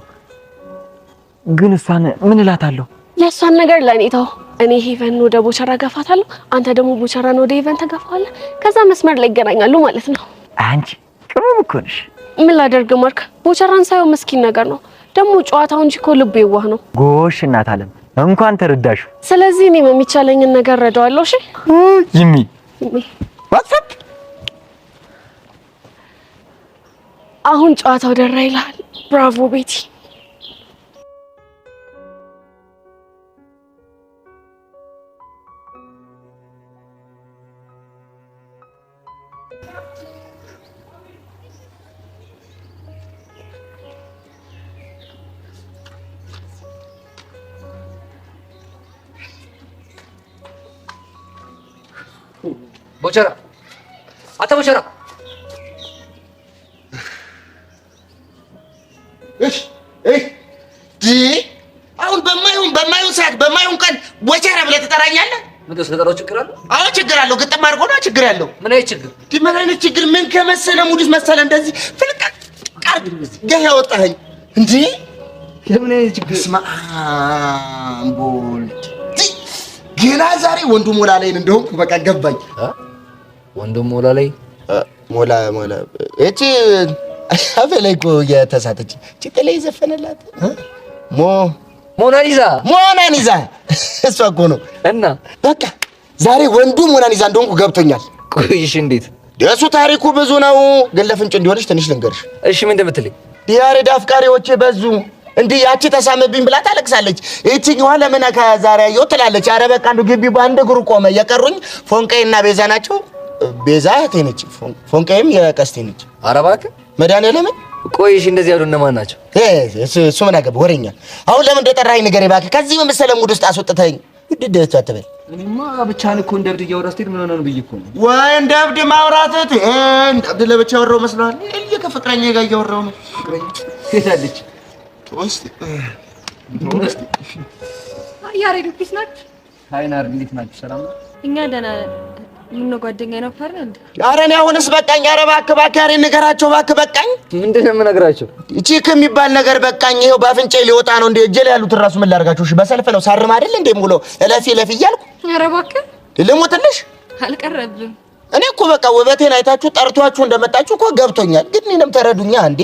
ግን እሷን ምን እላታለሁ? የእሷን ነገር ለእኔ ተው። እኔ ሄቨንን ወደ ቦቸራ ገፋታለሁ፣ አንተ ደግሞ ቦቸራን ወደ ሄቨን ተገፋዋለህ። ከዛ መስመር ላይ ይገናኛሉ ማለት ነው። አንቺ ቅመም እኮ ነሽ። ምን ላደርግ ማርክ፣ ቦቸራን ሳይሆን ምስኪን ነገር ነው። ደግሞ ጨዋታው እንጂ እኮ ልቡ የዋህ ነው። ጎሽ እናት አለም፣ እንኳን ተረዳሽ። ስለዚህ እኔም የሚቻለኝን ነገር ረዳዋለሁ። እሺ ጂሚ ዋትስአፕ አሁን ጨዋታው ደራ ይላል። ብራቮ ቤቲ። ቦቸራ አታ ቦቸራ እሺ አሁን በማይሆን ሰዓት በማይሆን ቀን ቦቸራ ብለህ ትጠራኛለህ? ምን ስለጠራው ችግር አለ? አዎ ችግር አለው። ግጥም አድርጎ ነው ችግር ያለው። ምን አይነት ችግር? ምን አይነት ችግር? ምን ከመሰለ ሙድስ መሰለ እንደዚህ ፍልቀቅ ቃል ገህ ያወጣኸኝ እንዴ? ለምን አይነት ችግር? ቦልድ ገና ዛሬ ወንዱ ሞላ ላይ እንደሆንኩ በቃ ገባኝ። ወንዱ ሞላ ላይ ሞላ እቺ አፈላይ እኮ የተሳተች ጭቀላይ ዘፈነላት ሞናሊዛ እሷ እኮ ነው። እና በቃ ዛሬ ወንዱ ሞናሊዛ እንደሆንኩ ገብቶኛል። ቆይሽ እንዴት? ደሱ ታሪኩ ብዙ ነው፣ ግን ለፍንጭ እንዲሆንሽ ትንሽ ልንገርሽ። እሺ ምን እንደምትለኝ? ያሬድ አፍቃሪዎቼ በዙ እንዲህ ያቺ ተሳመብኝ ብላ ታለቅሳለች። እቺኛዋ ለምን ከዛሬ አየሁ ትላለች። ኧረ በቃ እንደው ግቢ በአንድ እግሩ ቆመ። የቀሩኝ ፎንቃዬና ቤዛ ናቸው። ቤዛ እህቴ ነች፣ ፎንቃዬም የቀስቴ ነች። ኧረ እባክህ መድኃኒዓለምን። ቆይሽ እንደዚህ ያሉ እነማን ናቸው? እሱ ምን አገባህ ወሬኛ። አሁን ለምን እንደጠራኸኝ ንገረኝ እባክህ። ከዚህ በመሰለ ሙድ ውስጥ አስወጥተኸኝ ውድድህ አትበል። እኔማ ብቻህን እኮ እንደ እብድ እያወራህ ስትሄድ ምን ሆነህ ነው ብዬሽ እኮ ነው። ወይ እንደ እብድ ማውራትህ እንደ እብድ ለብቻ ያወራሁ መስሎሃል? እልዬ ከፍቅረኛዬ ጋር እያወራሁ ነው። ትሄዳለች ወስቲ ያሬድ ፒስ ናችሁ? ሃይ ናርዲ እንዴት ናችሁ? ሰላም ነው? እኛ ደህና ምን ነው ጓደኛዬ ነው ፈር እንዴ? ኧረ እኔ አሁንስ በቃኝ። ኧረ እባክህ ያሬድ ንገራቸው እባክህ በቃኝ። ምንድን ነው የምነግራቸው? እቺ ከሚባል ነገር በቃኝ። ይኸው በአፍንጫዬ ሊወጣ ነው እንደ እጄ ላይ ያሉትን እራሱ ምን ላድርጋቸው? እሺ በሰልፍ ነው ሳርም አይደል እንደ ሙሉ እለፊ እያልኩ ኧረ እባክህ ልሙትልሽ። አልቀረብም። እኔ እኮ በቃ ውበቴን አይታችሁ ጠርቷችሁ እንደመጣችሁ እኮ ገብቶኛል። ግን እኔንም ተረዱኛ እንዴ።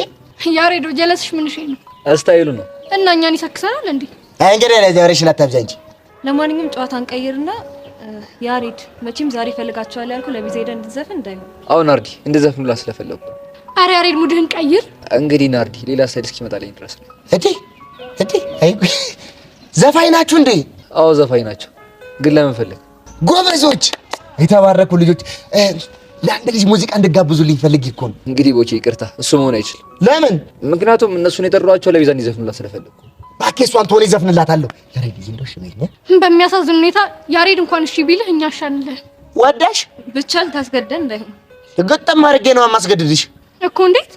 ያሬዶ ጀለስሽ ምንሽ ነው? ስታይሉ ነው እና እኛን ይሰክሰናል እንዴ? አይ እንግዲህ ላይ ዛሬሽን አታብዛ እንጂ። ለማንኛውም ጨዋታን ቀይርና ያሬድ መቼም ዛሬ ፈልጋቸዋል ያልኩ ለቢዛ ሄደን እንድትዘፍን እንዳይሆን። አሁን ናርዲ እንድዘፍን ብላ ስለፈለኩ። አረ ያሬድ ሙድህን ቀይር እንግዲህ ናርዲ ሌላ ሳይድ እስኪመጣልኝ ድረስ ነው። እቴ አይ ዘፋኝ ናችሁ እንዴ? አዎ ዘፋኝ ናቸው። ግን ለምን ፈለግ? ጎበዞች የተባረኩ ልጆች ለአንድ ልጅ ሙዚቃ እንድጋብዙልኝ ፈልጌ እኮ ነው። እንግዲህ ቦቼ ይቅርታ፣ እሱ መሆን አይችልም። ለምን? ምክንያቱም እነሱን የጠሯቸው ለቢዛ እንዲዘፍኑላት ስለፈለኩ። እባክህ እሷን ትሆን ይዘፍንላታለሁ። ያሬድ እንደው እሺ በይኝ። በሚያሳዝን ሁኔታ ያሬድ እንኳን እሺ ቢልህ እኛ አሻንልህ። ወዳሽ ብቻ ልታስገደን እንዳይሆን ግጥም አድርጌ ነው የማስገድድሽ እኮ። እንዴት?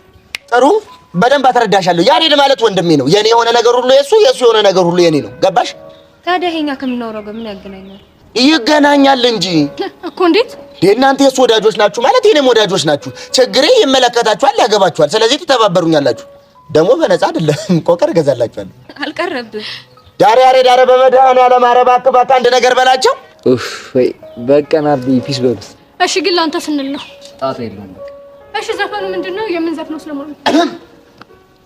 ጥሩ በደንብ አትረዳሻለሁ። ያሬድ ማለት ወንድሜ ነው። የኔ የሆነ ነገር ሁሉ የሱ የሆነ ነገር ሁሉ የኔ ነው። ገባሽ? ታዲያ ይሄኛ ከምናወራው ጋር ምን ያገናኛል? ይገናኛል እንጂ እኮ። እንዴት? እናንተ የሱ ወዳጆች ናችሁ ማለት የኔም ወዳጆች ናችሁ። ችግሬ ይመለከታችኋል፣ ያገባችኋል። ስለዚህ ትተባበሩኛላችሁ። ደግሞ በነፃ አይደለም ቆቀር እገዛላችኋለሁ። አልቀረብህ ዳር ያሬድ። ኧረ በመድኃኒዓለም ኧረ እባክህ አንድ ነገር በላቸው። ኡፍ ወይ በቃ ናርዲ ፒስ በሉት። እሺ ግን ለአንተ ስንል ነው። ጣጣ የለውም በቃ። እሺ ዘፈኑ ምንድነው? የምንዘፍነው ስለማለት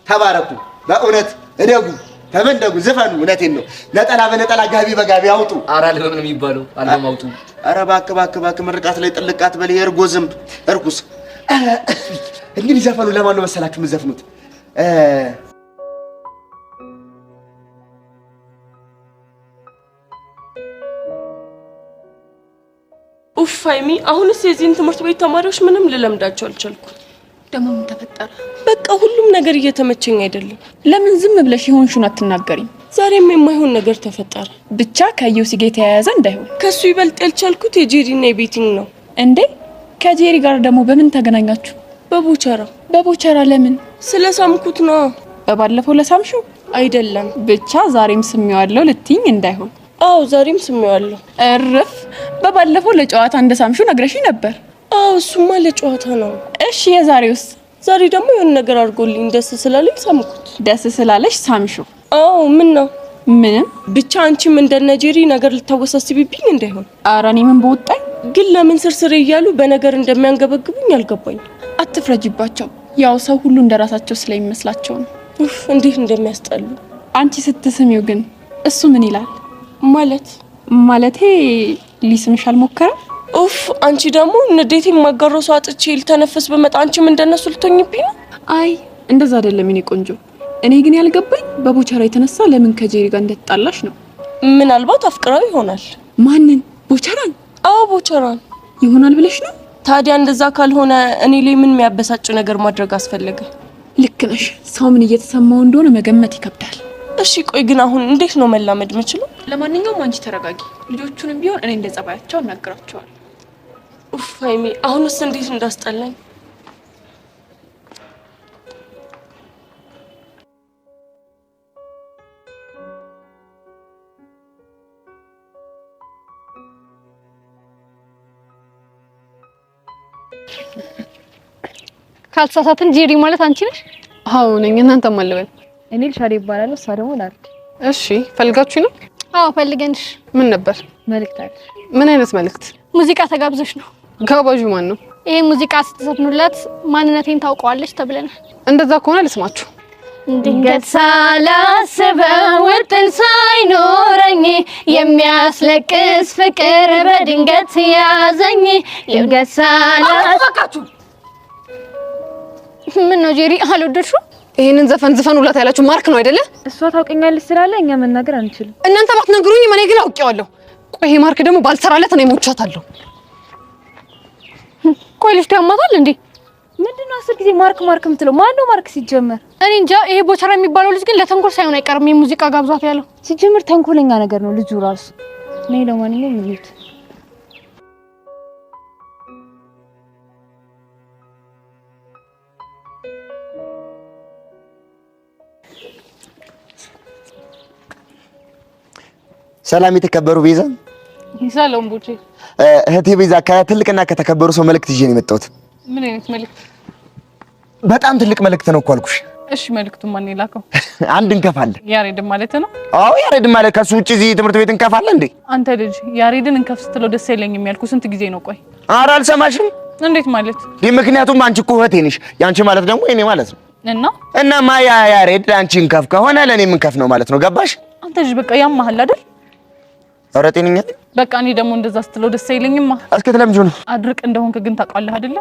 ተባረኩ። በእውነት እደጉ፣ ተመንደጉ፣ ዘፈኑ። እውነቴን ነው። ነጠላ በነጠላ ጋቢ በጋቢ አውጡ። ኧረ አልበም ነው የሚባለው። አልበም አውጡ። ኧረ እባክህ ምርቃት ላይ ጥልቃት በል። የእርጎ ዝንብ እርጉስ። እንግዲህ ዘፈኑ ለማን ነው መሰላችሁ የምትዘፍኑት? ኡፍ ሀይሚ፣ አሁንስ የዚህን ትምህርት ቤት ተማሪዎች ምንም ልለምዳቸው አልቻልኩም። ደግሞ ምን ተፈጠረ? በቃ ሁሉም ነገር እየተመቸኝ አይደለም። ለምን ዝም ብለሽ የሆንሽውን አትናገሪም? ዛሬም የማይሆን ነገር ተፈጠረ። ብቻ ከዩሲ ጋር የተያያዘ እንዳይሆን። ከሱ ይበልጥ ያልቻልኩት የጄሪና የቤቲንግ ነው። እንዴ ከጄሪ ጋር ደግሞ በምን ተገናኛችሁ? በቦቸራ ለምን? ስለሳምኩት ነው። በባለፈው ለሳምሽው አይደለም። ብቻ ዛሬም ስሜዋለሁ ልትይኝ እንዳይሆን። አዎ ዛሬም ስሜዋለሁ። እርፍ። በባለፈው ለጨዋታ እንደሳምሽው ነግረሽኝ ነበር። አዎ እሱማ ለጨዋታ ነው። እሺ የዛሬውስ? ዛሬ ደግሞ የሆነ ነገር አድርጎልኝ ደስ ስላለኝ ሳምኩት። ደስ ስላለሽ ሳምሽው? አዎ ምን ነው? ምንም። ብቻ አንቺም እንደነ ጄሪ ነገር ልታወሳስቢብኝ እንዳይሆን። ኧረ እኔ ምን በወጣኝ። ግን ለምን ስርስር እያሉ በነገር እንደሚያንገበግቡኝ አልገባኝ። አትፍረጂባቸው። ያው ሰው ሁሉ እንደራሳቸው ስለሚመስላቸው ነው። እንዴት እንደሚያስጠሉ። አንቺ ስትስሚው ግን እሱ ምን ይላል? ማለቴ ሊስምሽ አልሞከረም? ኡፍ አንቺ ደግሞ ንዴቴ ማጋረሱ አጥቼ ልተነፍስ በመጣ አንቺም እንደነሱ ልትሆኝብኝ ነው? አይ እንደዛ አይደለም የኔ ቆንጆ። እኔ ግን ያልገባኝ በቦቸራ የተነሳ ለምን ከጄሪ ጋር እንደተጣላሽ ነው። ምናልባት አፍቅራው ይሆናል። ማንን? ቦቸራን? አዎ ቦቸራን ይሆናል ብለሽ ነው? ታዲያ እንደዛ ካልሆነ እኔ ላይ ምን የሚያበሳጭ ነገር ማድረግ አስፈለገ? ልክ ነሽ። ሰው ምን እየተሰማው እንደሆነ መገመት ይከብዳል። እሺ ቆይ ግን አሁን እንዴት ነው መላመድ የምችለው? ለማንኛውም አንቺ ተረጋጊ። ልጆቹንም ቢሆን እኔ እንደጸባያቸው እናገራቸዋለሁ። ኡፍ ሃይሚ አሁንስ እንዴት እንዳስጠላኝ። ካልተሳሳትን ጄሪ ማለት አንቺ ነሽ? አዎ ነኝ። እናንተ ማለበል እኔ ልሻሪ ይባላል። እሷ ደግሞ ናርዲ። እሺ ፈልጋችሁ ነው? አዎ ፈልገንሽ። ምን ነበር? መልእክት አለ። ምን አይነት መልእክት? ሙዚቃ ተጋብዘሽ ነው። ጋባዡ ማን ነው? ይሄ ሙዚቃ ስትዘፍኑላት ማንነቴን ታውቀዋለች ተብለናል። እንደዛ ከሆነ ልስማችሁ። ድንገት ሳላስበው ውጥን ሳይኖረኝ የሚያስለቅስ ፍቅር በድንገት ያዘኝ። ድንገት ሳላስበው ምን ነው ጄሪ አልወደድሽው? ይሄንን ዘፈን ዝፈኑላት ያላችሁ ማርክ ነው አይደለ? እሷ ታውቀኛለች ስላለ እኛ መናገር አንችልም። እናንተ ባትነግሩኝ እኔ ግን አውቄዋለሁ። ቆይ ይሄ ማርክ ደግሞ ባልሰራለት እኔ ሞቻታለሁ። ቆይ ልጅ ያማታል እንዴ? ምንድነው 10 ጊዜ ማርክ የምትለው? ማን ነው ማርክ ሲጀመር? እኔ እንጃ። ይሄ ቦቸራ የሚባለው ልጅ ግን ለተንኮል ሳይሆን አይቀርም የሙዚቃ ጋብዛት ያለው። ሲጀምር ተንኮለኛ ነገር ነው ልጁ ራሱ። ነይ ለማንኛውም እንሂድ። ሰላም የተከበሩ ቤዛ። ሰላም ቡቼ። እህቴ ቤዛ ከትልቅና ከተከበሩ ሰው መልእክት ይዤ ነው የመጣሁት። ምን አይነት መልእክት? በጣም ትልቅ መልእክት ነው እኮ አልኩሽ። እሺ መልእክቱ ማን የላከው? አንድ እንከፋለን። ያሬድ ማለት ነው? አዎ ያሬድ ማለት ከሱ ውጪ እዚህ ትምህርት ቤት እንከፋለን እንዴ? አንተ ልጅ ያሬድን እንከፍ ስትለው ደስ አይለኝም ያልኩ ስንት ጊዜ ነው? ቆይ ኧረ አልሰማሽም? እንዴት ማለት? ምክንያቱም አንቺ እኮ እህቴ ነሽ። ያንቺ ማለት ደግሞ የኔ ማለት ነው። እና ማያ ያሬድ አንቺ እንከፍ ከሆነ ለኔ እንከፍ ነው ማለት ነው። ገባሽ? አንተ ልጅ በቃ ያማሃል አይደል? ኧረ ጤነኛ በቃ እኔ ደግሞ እንደዛ ስትለው ደስ አይለኝማ። እስኪ ትለምጂው ነው። አድርቅ እንደሆንክ ግን ታውቃለህ አይደለ?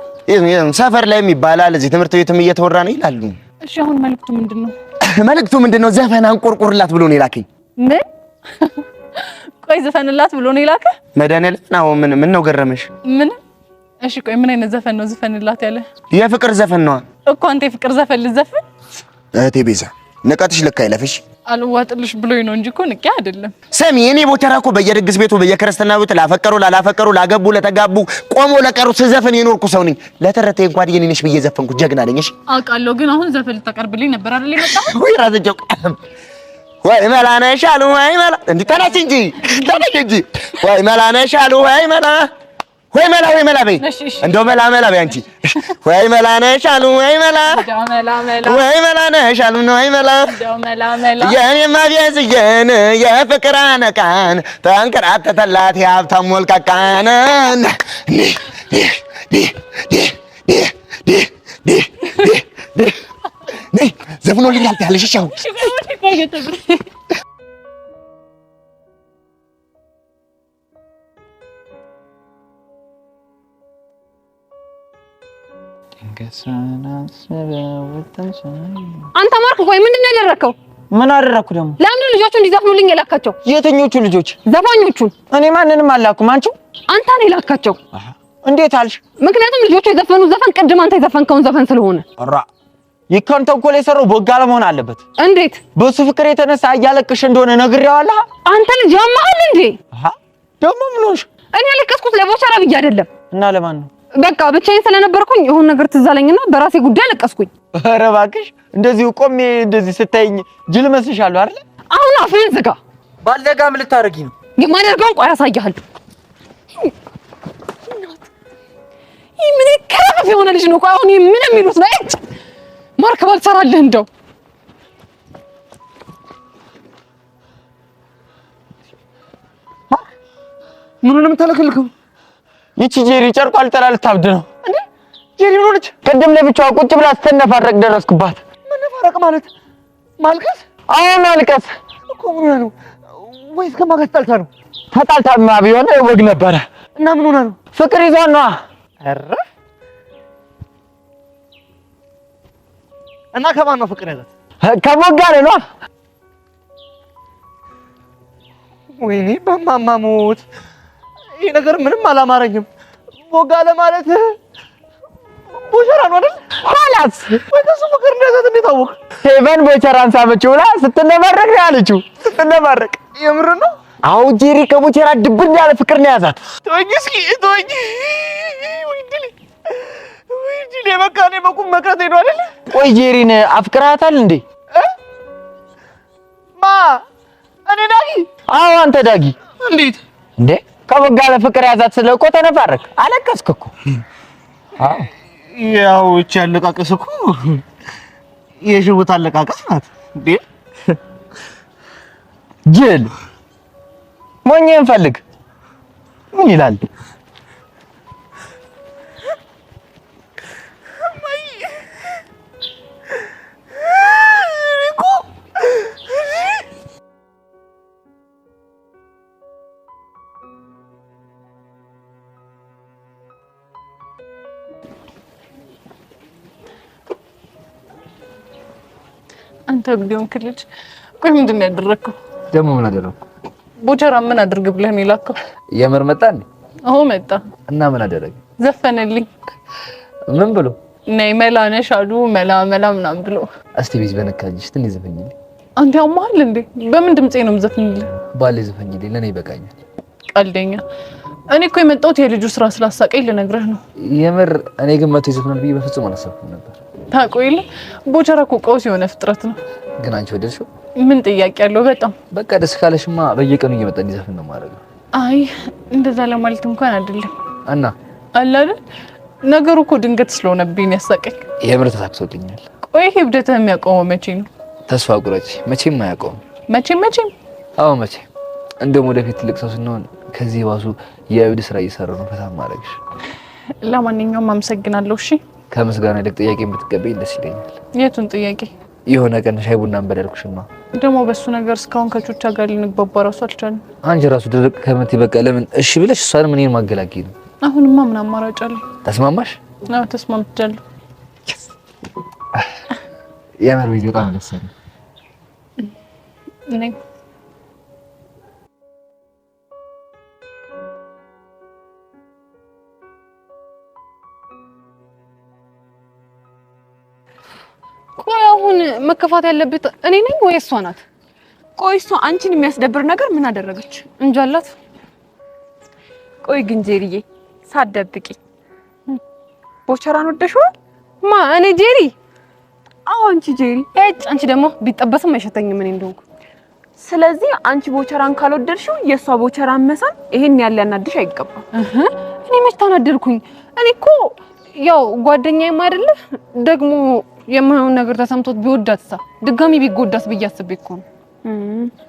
ሰፈር ላይም ይባላል እዚህ ትምህርት ቤትም እየተወራ ነው ይላሉ። እሺ አሁን መልእክቱ ምንድነው? መልእክቱ ምንድነው? ዘፈን አንቆርቁርላት ብሎ ነው የላከኝ። ምን? ቆይ ዘፈንላት ብሎ ነው የላከ? መድኃኒዓለም ነው። ምን ነው ገረመሽ? ምን? እሺ ቆይ ምን አይነት ዘፈን ነው ዘፈንላት ያለ? የፍቅር ዘፈን ነው እኮ። አንተ የፍቅር ዘፈን ልዘፍን? እህቴ ቤዛ ንቀትሽ ልክ አይለፍሽ። አልዋጥልሽ ብሎኝ ነው እንጂ እኮ ንቄ አይደለም። ሰሚ እኔ ቦቸራ እኮ በየድግስ ቤቱ በየክርስትና ቤቱ ላፈቀሩ ላላፈቀሩ ላገቡ ለተጋቡ ቆሞ ለቀሩ ስዘፍን የኖርኩ ሰው ነኝ። ለተረተ እንኳን የኔ ነሽ ብዬ ዘፈንኩ። ጀግና ነኝ። እሺ አውቃለሁ፣ ግን አሁን ዘፈን ልታቀርብልኝ ነበር አይደል የመጣው? ወይ ራስቸው ወይ መላነሽ አሉ ወይ መላ እንዴ ተናች እንጂ ወይ መላነሽ አሉ ወይ መላ ወይ መላ በይ እንደው መላ በይ አንቺ ወይ መላ ነሽ አሉ ወይ መላ ወይ መላ ነሽ አሉ ወይ መላ የኔማ ቢያዝየን የፍቅር አነቃን ተንከራተተላት የሀብታም ሞልቃቃን ዘፍኖልኛል ያለሽ ሻው አንተ ማርክ ቆይ ምንድን ነው ያደረከው? ምን አደረኩ ደግሞ? ለምን ልጆቹ እንዲዘፍኑልኝ የላካቸው? የትኞቹ ልጆች? ዘፋኞቹን። እኔ ማንንም አላኩም። አንቺው? አንተ ነው የላካቸው። እንዴት አልሽ? ምክንያቱም ልጆቹ የዘፈኑ ዘፈን ቅድም አንተ የዘፈንከውን ዘፈን ስለሆነ። አራ ይካን ተንኮል የሰራው ቦጋለ መሆን አለበት። እንዴት? በሱ ፍቅር የተነሳ እያለቅሽ እንደሆነ ነግሬዋለሁ። አንተ ልጅ ያማሃል እንዴ? ደግሞ ምን ሆንሽ? እኔ ያለቀስኩት ለቦቸራ ብዬ አይደለም። እና ለማን ነው? በቃ ብቻዬን ስለነበርኩኝ የሆነ ነገር ትዝ አለኝና በራሴ ጉዳይ አለቀስኩኝ። ኧረ እባክሽ እንደዚህ ቆሜ እንደዚህ ስታይኝ ጅል መስልሻለሁ አይደል? አሁን አፍህን ዝጋ። ባልዘጋ ምን ልታረጊ ነው? የማደርገውን ቆይ አሳያለሁ። ይህ ምን ከረፍ የሆነ ልጅ ነው። ቆይ አሁን ምን የሚሉት ነው? እጭ ማርክ ባልሰራልህ እንደው ምኑንም ተለክልከው። ይቺ ጄሪ ጨርቋ አልጠላል ታብድ ነው እንዴ? ጄሪ ሆነች። ቀደም ለብቻዋ ቁጭ ብላ ስተነፋረቅ ደረስኩባት። መነፋረቅ ማለት ማልቀስ? አዎ ማልቀስ እኮ ምን ነው? ወይስ ከማን ጋር ተጣልታ ነው? ተጣልታማ ቢሆን ወግ ነበረ። እና ምን ሆነ ነው? ፍቅር ይዟት ነዋ። ኧረ እና ከማን ነው ፍቅር ያዛት? ከሞጋለ ነው። ወይኔ በማማሙት ይሄ ነገር ምንም አላማረኝም። ሞጋለ ማለት ቦቸራ ነው አይደል? ኋላስ ወይ ከሱ ፍቅር እንደዛት እንዴት አወቅ? ሄቨን ቦቸራን ሳመችው ብላ ስትነመረቅ ነው ያለችው። ስትነመረቅ የምር ነው? አዎ ጄሪ ከቦቸራ ድብን ያለ ፍቅር ነው ያዛት። ተወኝ እስኪ ተወኝ። ወይ ዲሌ በቃ እኔ በቁም መቅረት ሄዶ አይደል? ቆይ ጄሪን አፍቅራታል እንዴ? ማ እኔ ዳጊ? አዎ አንተ ዳጊ። እንዴት እንዴ? ከሞጋለ ፍቅር ያዛት ስለ እኮ ተነፋረክ አለቀስክ እኮ። አዎ ያው እቺ አለቃቀስ እኮ የሽውት አለቃቀስ ናት እንዴ? ጅል ሞኝን ፈልግ ምን ይላል? አንተ ቢሆን ክልጅ ቆይ ምንድን ነው ያደረከው? ደግሞ ምን አደረኩ? ቦቸራ ምን አድርግ ብለህ ነው የላከው? የምር መጣ እንዴ? አዎ መጣ። እና ምን አደረገ? ዘፈነልኝ። ምን ብሎ? ነይ መላ ነሽ አሉ መላ መላ ምናምን ብሎ። እስቲ ቢዝ በነካጅሽ ትንሽ ዘፈኝልኝ። አንተ ያማል እንዴ? በምን ድምጼ ነው የምዘፍንልህ? ባሌ ዘፈኝልኝ ለኔ ይበቃኛል። ቀልደኛ። እኔ እኮ የመጣሁት የልጁ ስራ ስላሳቀኝ ልነግርህ ነው። የምር እኔ ግን መቶ ይዘፍናል ብዬ በፍጹም አላሰብኩም ነበር። ታቆይለ ቦቸራ እኮ ቀውስ የሆነ ፍጥረት ነው። ግን አንቺ ወደድሽው? ምን ጥያቄ ያለው? በጣም በቃ ደስ ካለሽማ በየቀኑ እየመጣ እንዲዘፍን ነው ማድረግ። አይ እንደዛ ለማለት እንኳን አይደለም። እና አለ አይደል ነገሩ እኮ ድንገት ስለሆነብኝ ያሳቀኝ። የምር ተሳክቶልኛል። ቆይ ሂብደትህ የሚያቆመው መቼ ነው? ተስፋ ቁረጪ። መቼም አያቆምም። መቼም? አዎ መቼም። እንደውም ወደፊት ትልቅ ሰው ስንሆን ከዚህ ባሱ የእብድ ስራ እየሰራሁ ነው ፈታ ማድረግሽ። ለማንኛውም አመሰግናለሁ። እሺ ከምስጋና ይልቅ ጥያቄ የምትቀበይ ደስ ይለኛል። የቱን ጥያቄ? የሆነ ቀን ሻይ ቡና እንበላልኩሽማ። ደግሞ በሱ ነገር እስካሁን ከቾቻ ጋር ልንግባባ ራሱ አልቻልንም። አንቺ ራሱ ድርቅ ከምት በቃ ለምን እሺ ብለሽ እሷንም እኔን ማገላገል ነው። አሁንማ ምን አማራጭ አለ? ተስማማሽ? አዎ ተስማምቻለሁ። የምር ቪዲዮ በጣም ደስ ይላል። እኔ ቆይ አሁን መከፋት ያለበት እኔ ነኝ ወይ እሷ ናት? ቆይ እሷ አንቺን የሚያስደብር ነገር ምን አደረገች? እንጃላት። ቆይ ግን ጄሪዬ ሳትደብቂ ቦቸራን ወደሽዋል? ማ እኔ ጄሪ? አዎ አንቺ ጄሪ። አንቺ ደግሞ ቢጠበስም አይሸተኝም እኔ እንደሆንኩ። ስለዚህ አንቺ ቦቸራን ካልወደድሽው የሷ ቦቸራን መሳም ይሄን ያለ ያናድሽ አይገባም። እኔ መች ተናደድኩኝ? እኔ እኮ ያው ጓደኛዬም አይደለ ደግሞ የማይሆን ነገር ተሰምቶት ቢወዳትሳ ድጋሚ ቢጎዳት ብዬ አስቤ እኮ ነው።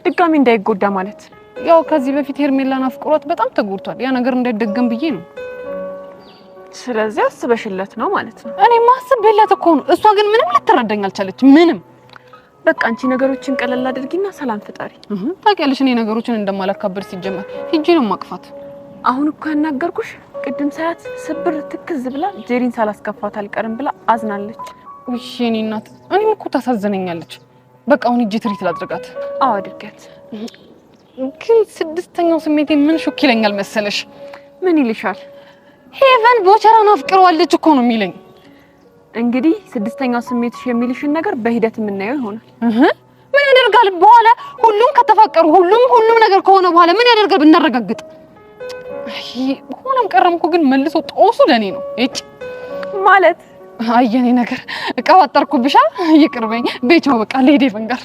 ድጋሚ እንዳይጎዳ ማለት ያው ከዚህ በፊት ሄርሜላን አፍቅሯት በጣም ተጎድቷል። ያ ነገር እንዳይደገም ብዬ ነው። ስለዚህ አስበሽለት ነው ማለት ነው? እኔ ማስበለት እኮ ነው። እሷ ግን ምንም ልትረዳኝ አልቻለች። ምንም። በቃ አንቺ ነገሮችን ቀለል አድርጊና ሰላም ፍጠሪ። ታውቂያለሽ እኔ ነገሮችን እንደማላካበድ ሲጀመር ሂጂ ነው ማቅፋት። አሁን እኮ ያናገርኩሽ ቅድም ሳያት ስብር ትክዝ ብላ ጄሪን ሳላስከፋት አልቀርም ብላ አዝናለች። ውይ የኔ እናት እኔም እኮ ታሳዝነኛለች። በቃ አሁን ሂጂ ትሪት ላድርጋት። አዎ አድርጊያት። ግን ስድስተኛው ስሜቴ ምን ሹክ ይለኛል መሰለሽ? ምን ይልሻል? ሄቨን ቦቸራን አፍቅረዋለች እኮ ነው የሚለኝ። እንግዲህ ስድስተኛው ስሜትሽ የሚልሽን ነገር በሂደት የምናየው ይሆናል። ምን ያደርጋል በኋላ ሁሉም ከተፋቀሩ ሁሉም ነገር ከሆነ በኋላ ምን ያደርጋል ብናረጋግጥ? ሆነም ቀረም እኮ ግን መልሶ ጦሱ ለኔ ነው። እጭ ማለት አየኔ ነገር እቀባጠርኩብሻ። ይቅርበኝ ቤቻው በቃ ለሄዴ ፈንጋር።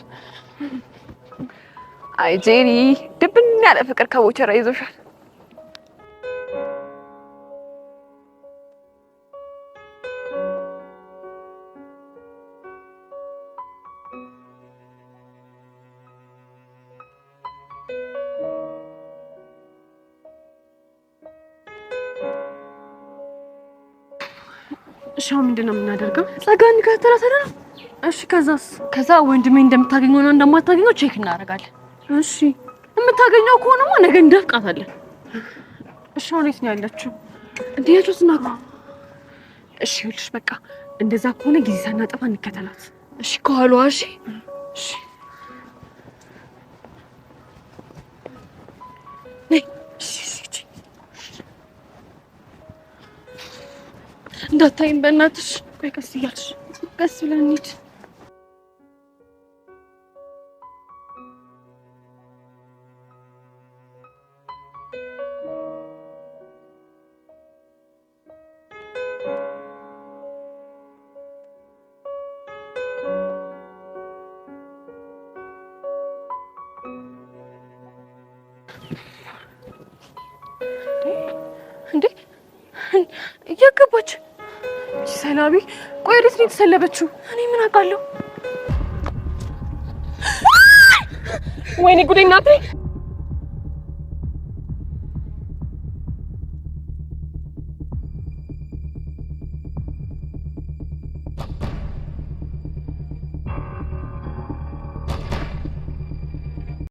አይ ጄሪ ድብን ያለ ፍቅር ከቦቸራ ይዞሻል። ሻው ምንድነው የምናደርገው? ጸጋን ከተራሰረ ነው። እሺ ከዛስ? ከዛ ወንድሜ እንደምታገኘውና እንደማታገኘው ቼክ እናደርጋለን። እሺ የምታገኘው ከሆነማ ነገ እንደፍቃታለን። እሺ አሁን የት ነው ያለችው? እንዴት ነው? እሺ ይኸውልሽ በቃ እንደዛ ከሆነ ጊዜ ሳናጠፋ እንከተላት። እሺ ከኋላዋ። እሺ እሺ እንዳታይም በእናትሽ። ቆይ ቀስ እያልሽ ቀስ ብለን እንሂድ። እንዴ እያገባች ሰላቢ? ቆይ ወዴት ነው የተሰለበችው? እኔ ምን አውቃለሁ? ወይኔ ጉዴ እናቴ!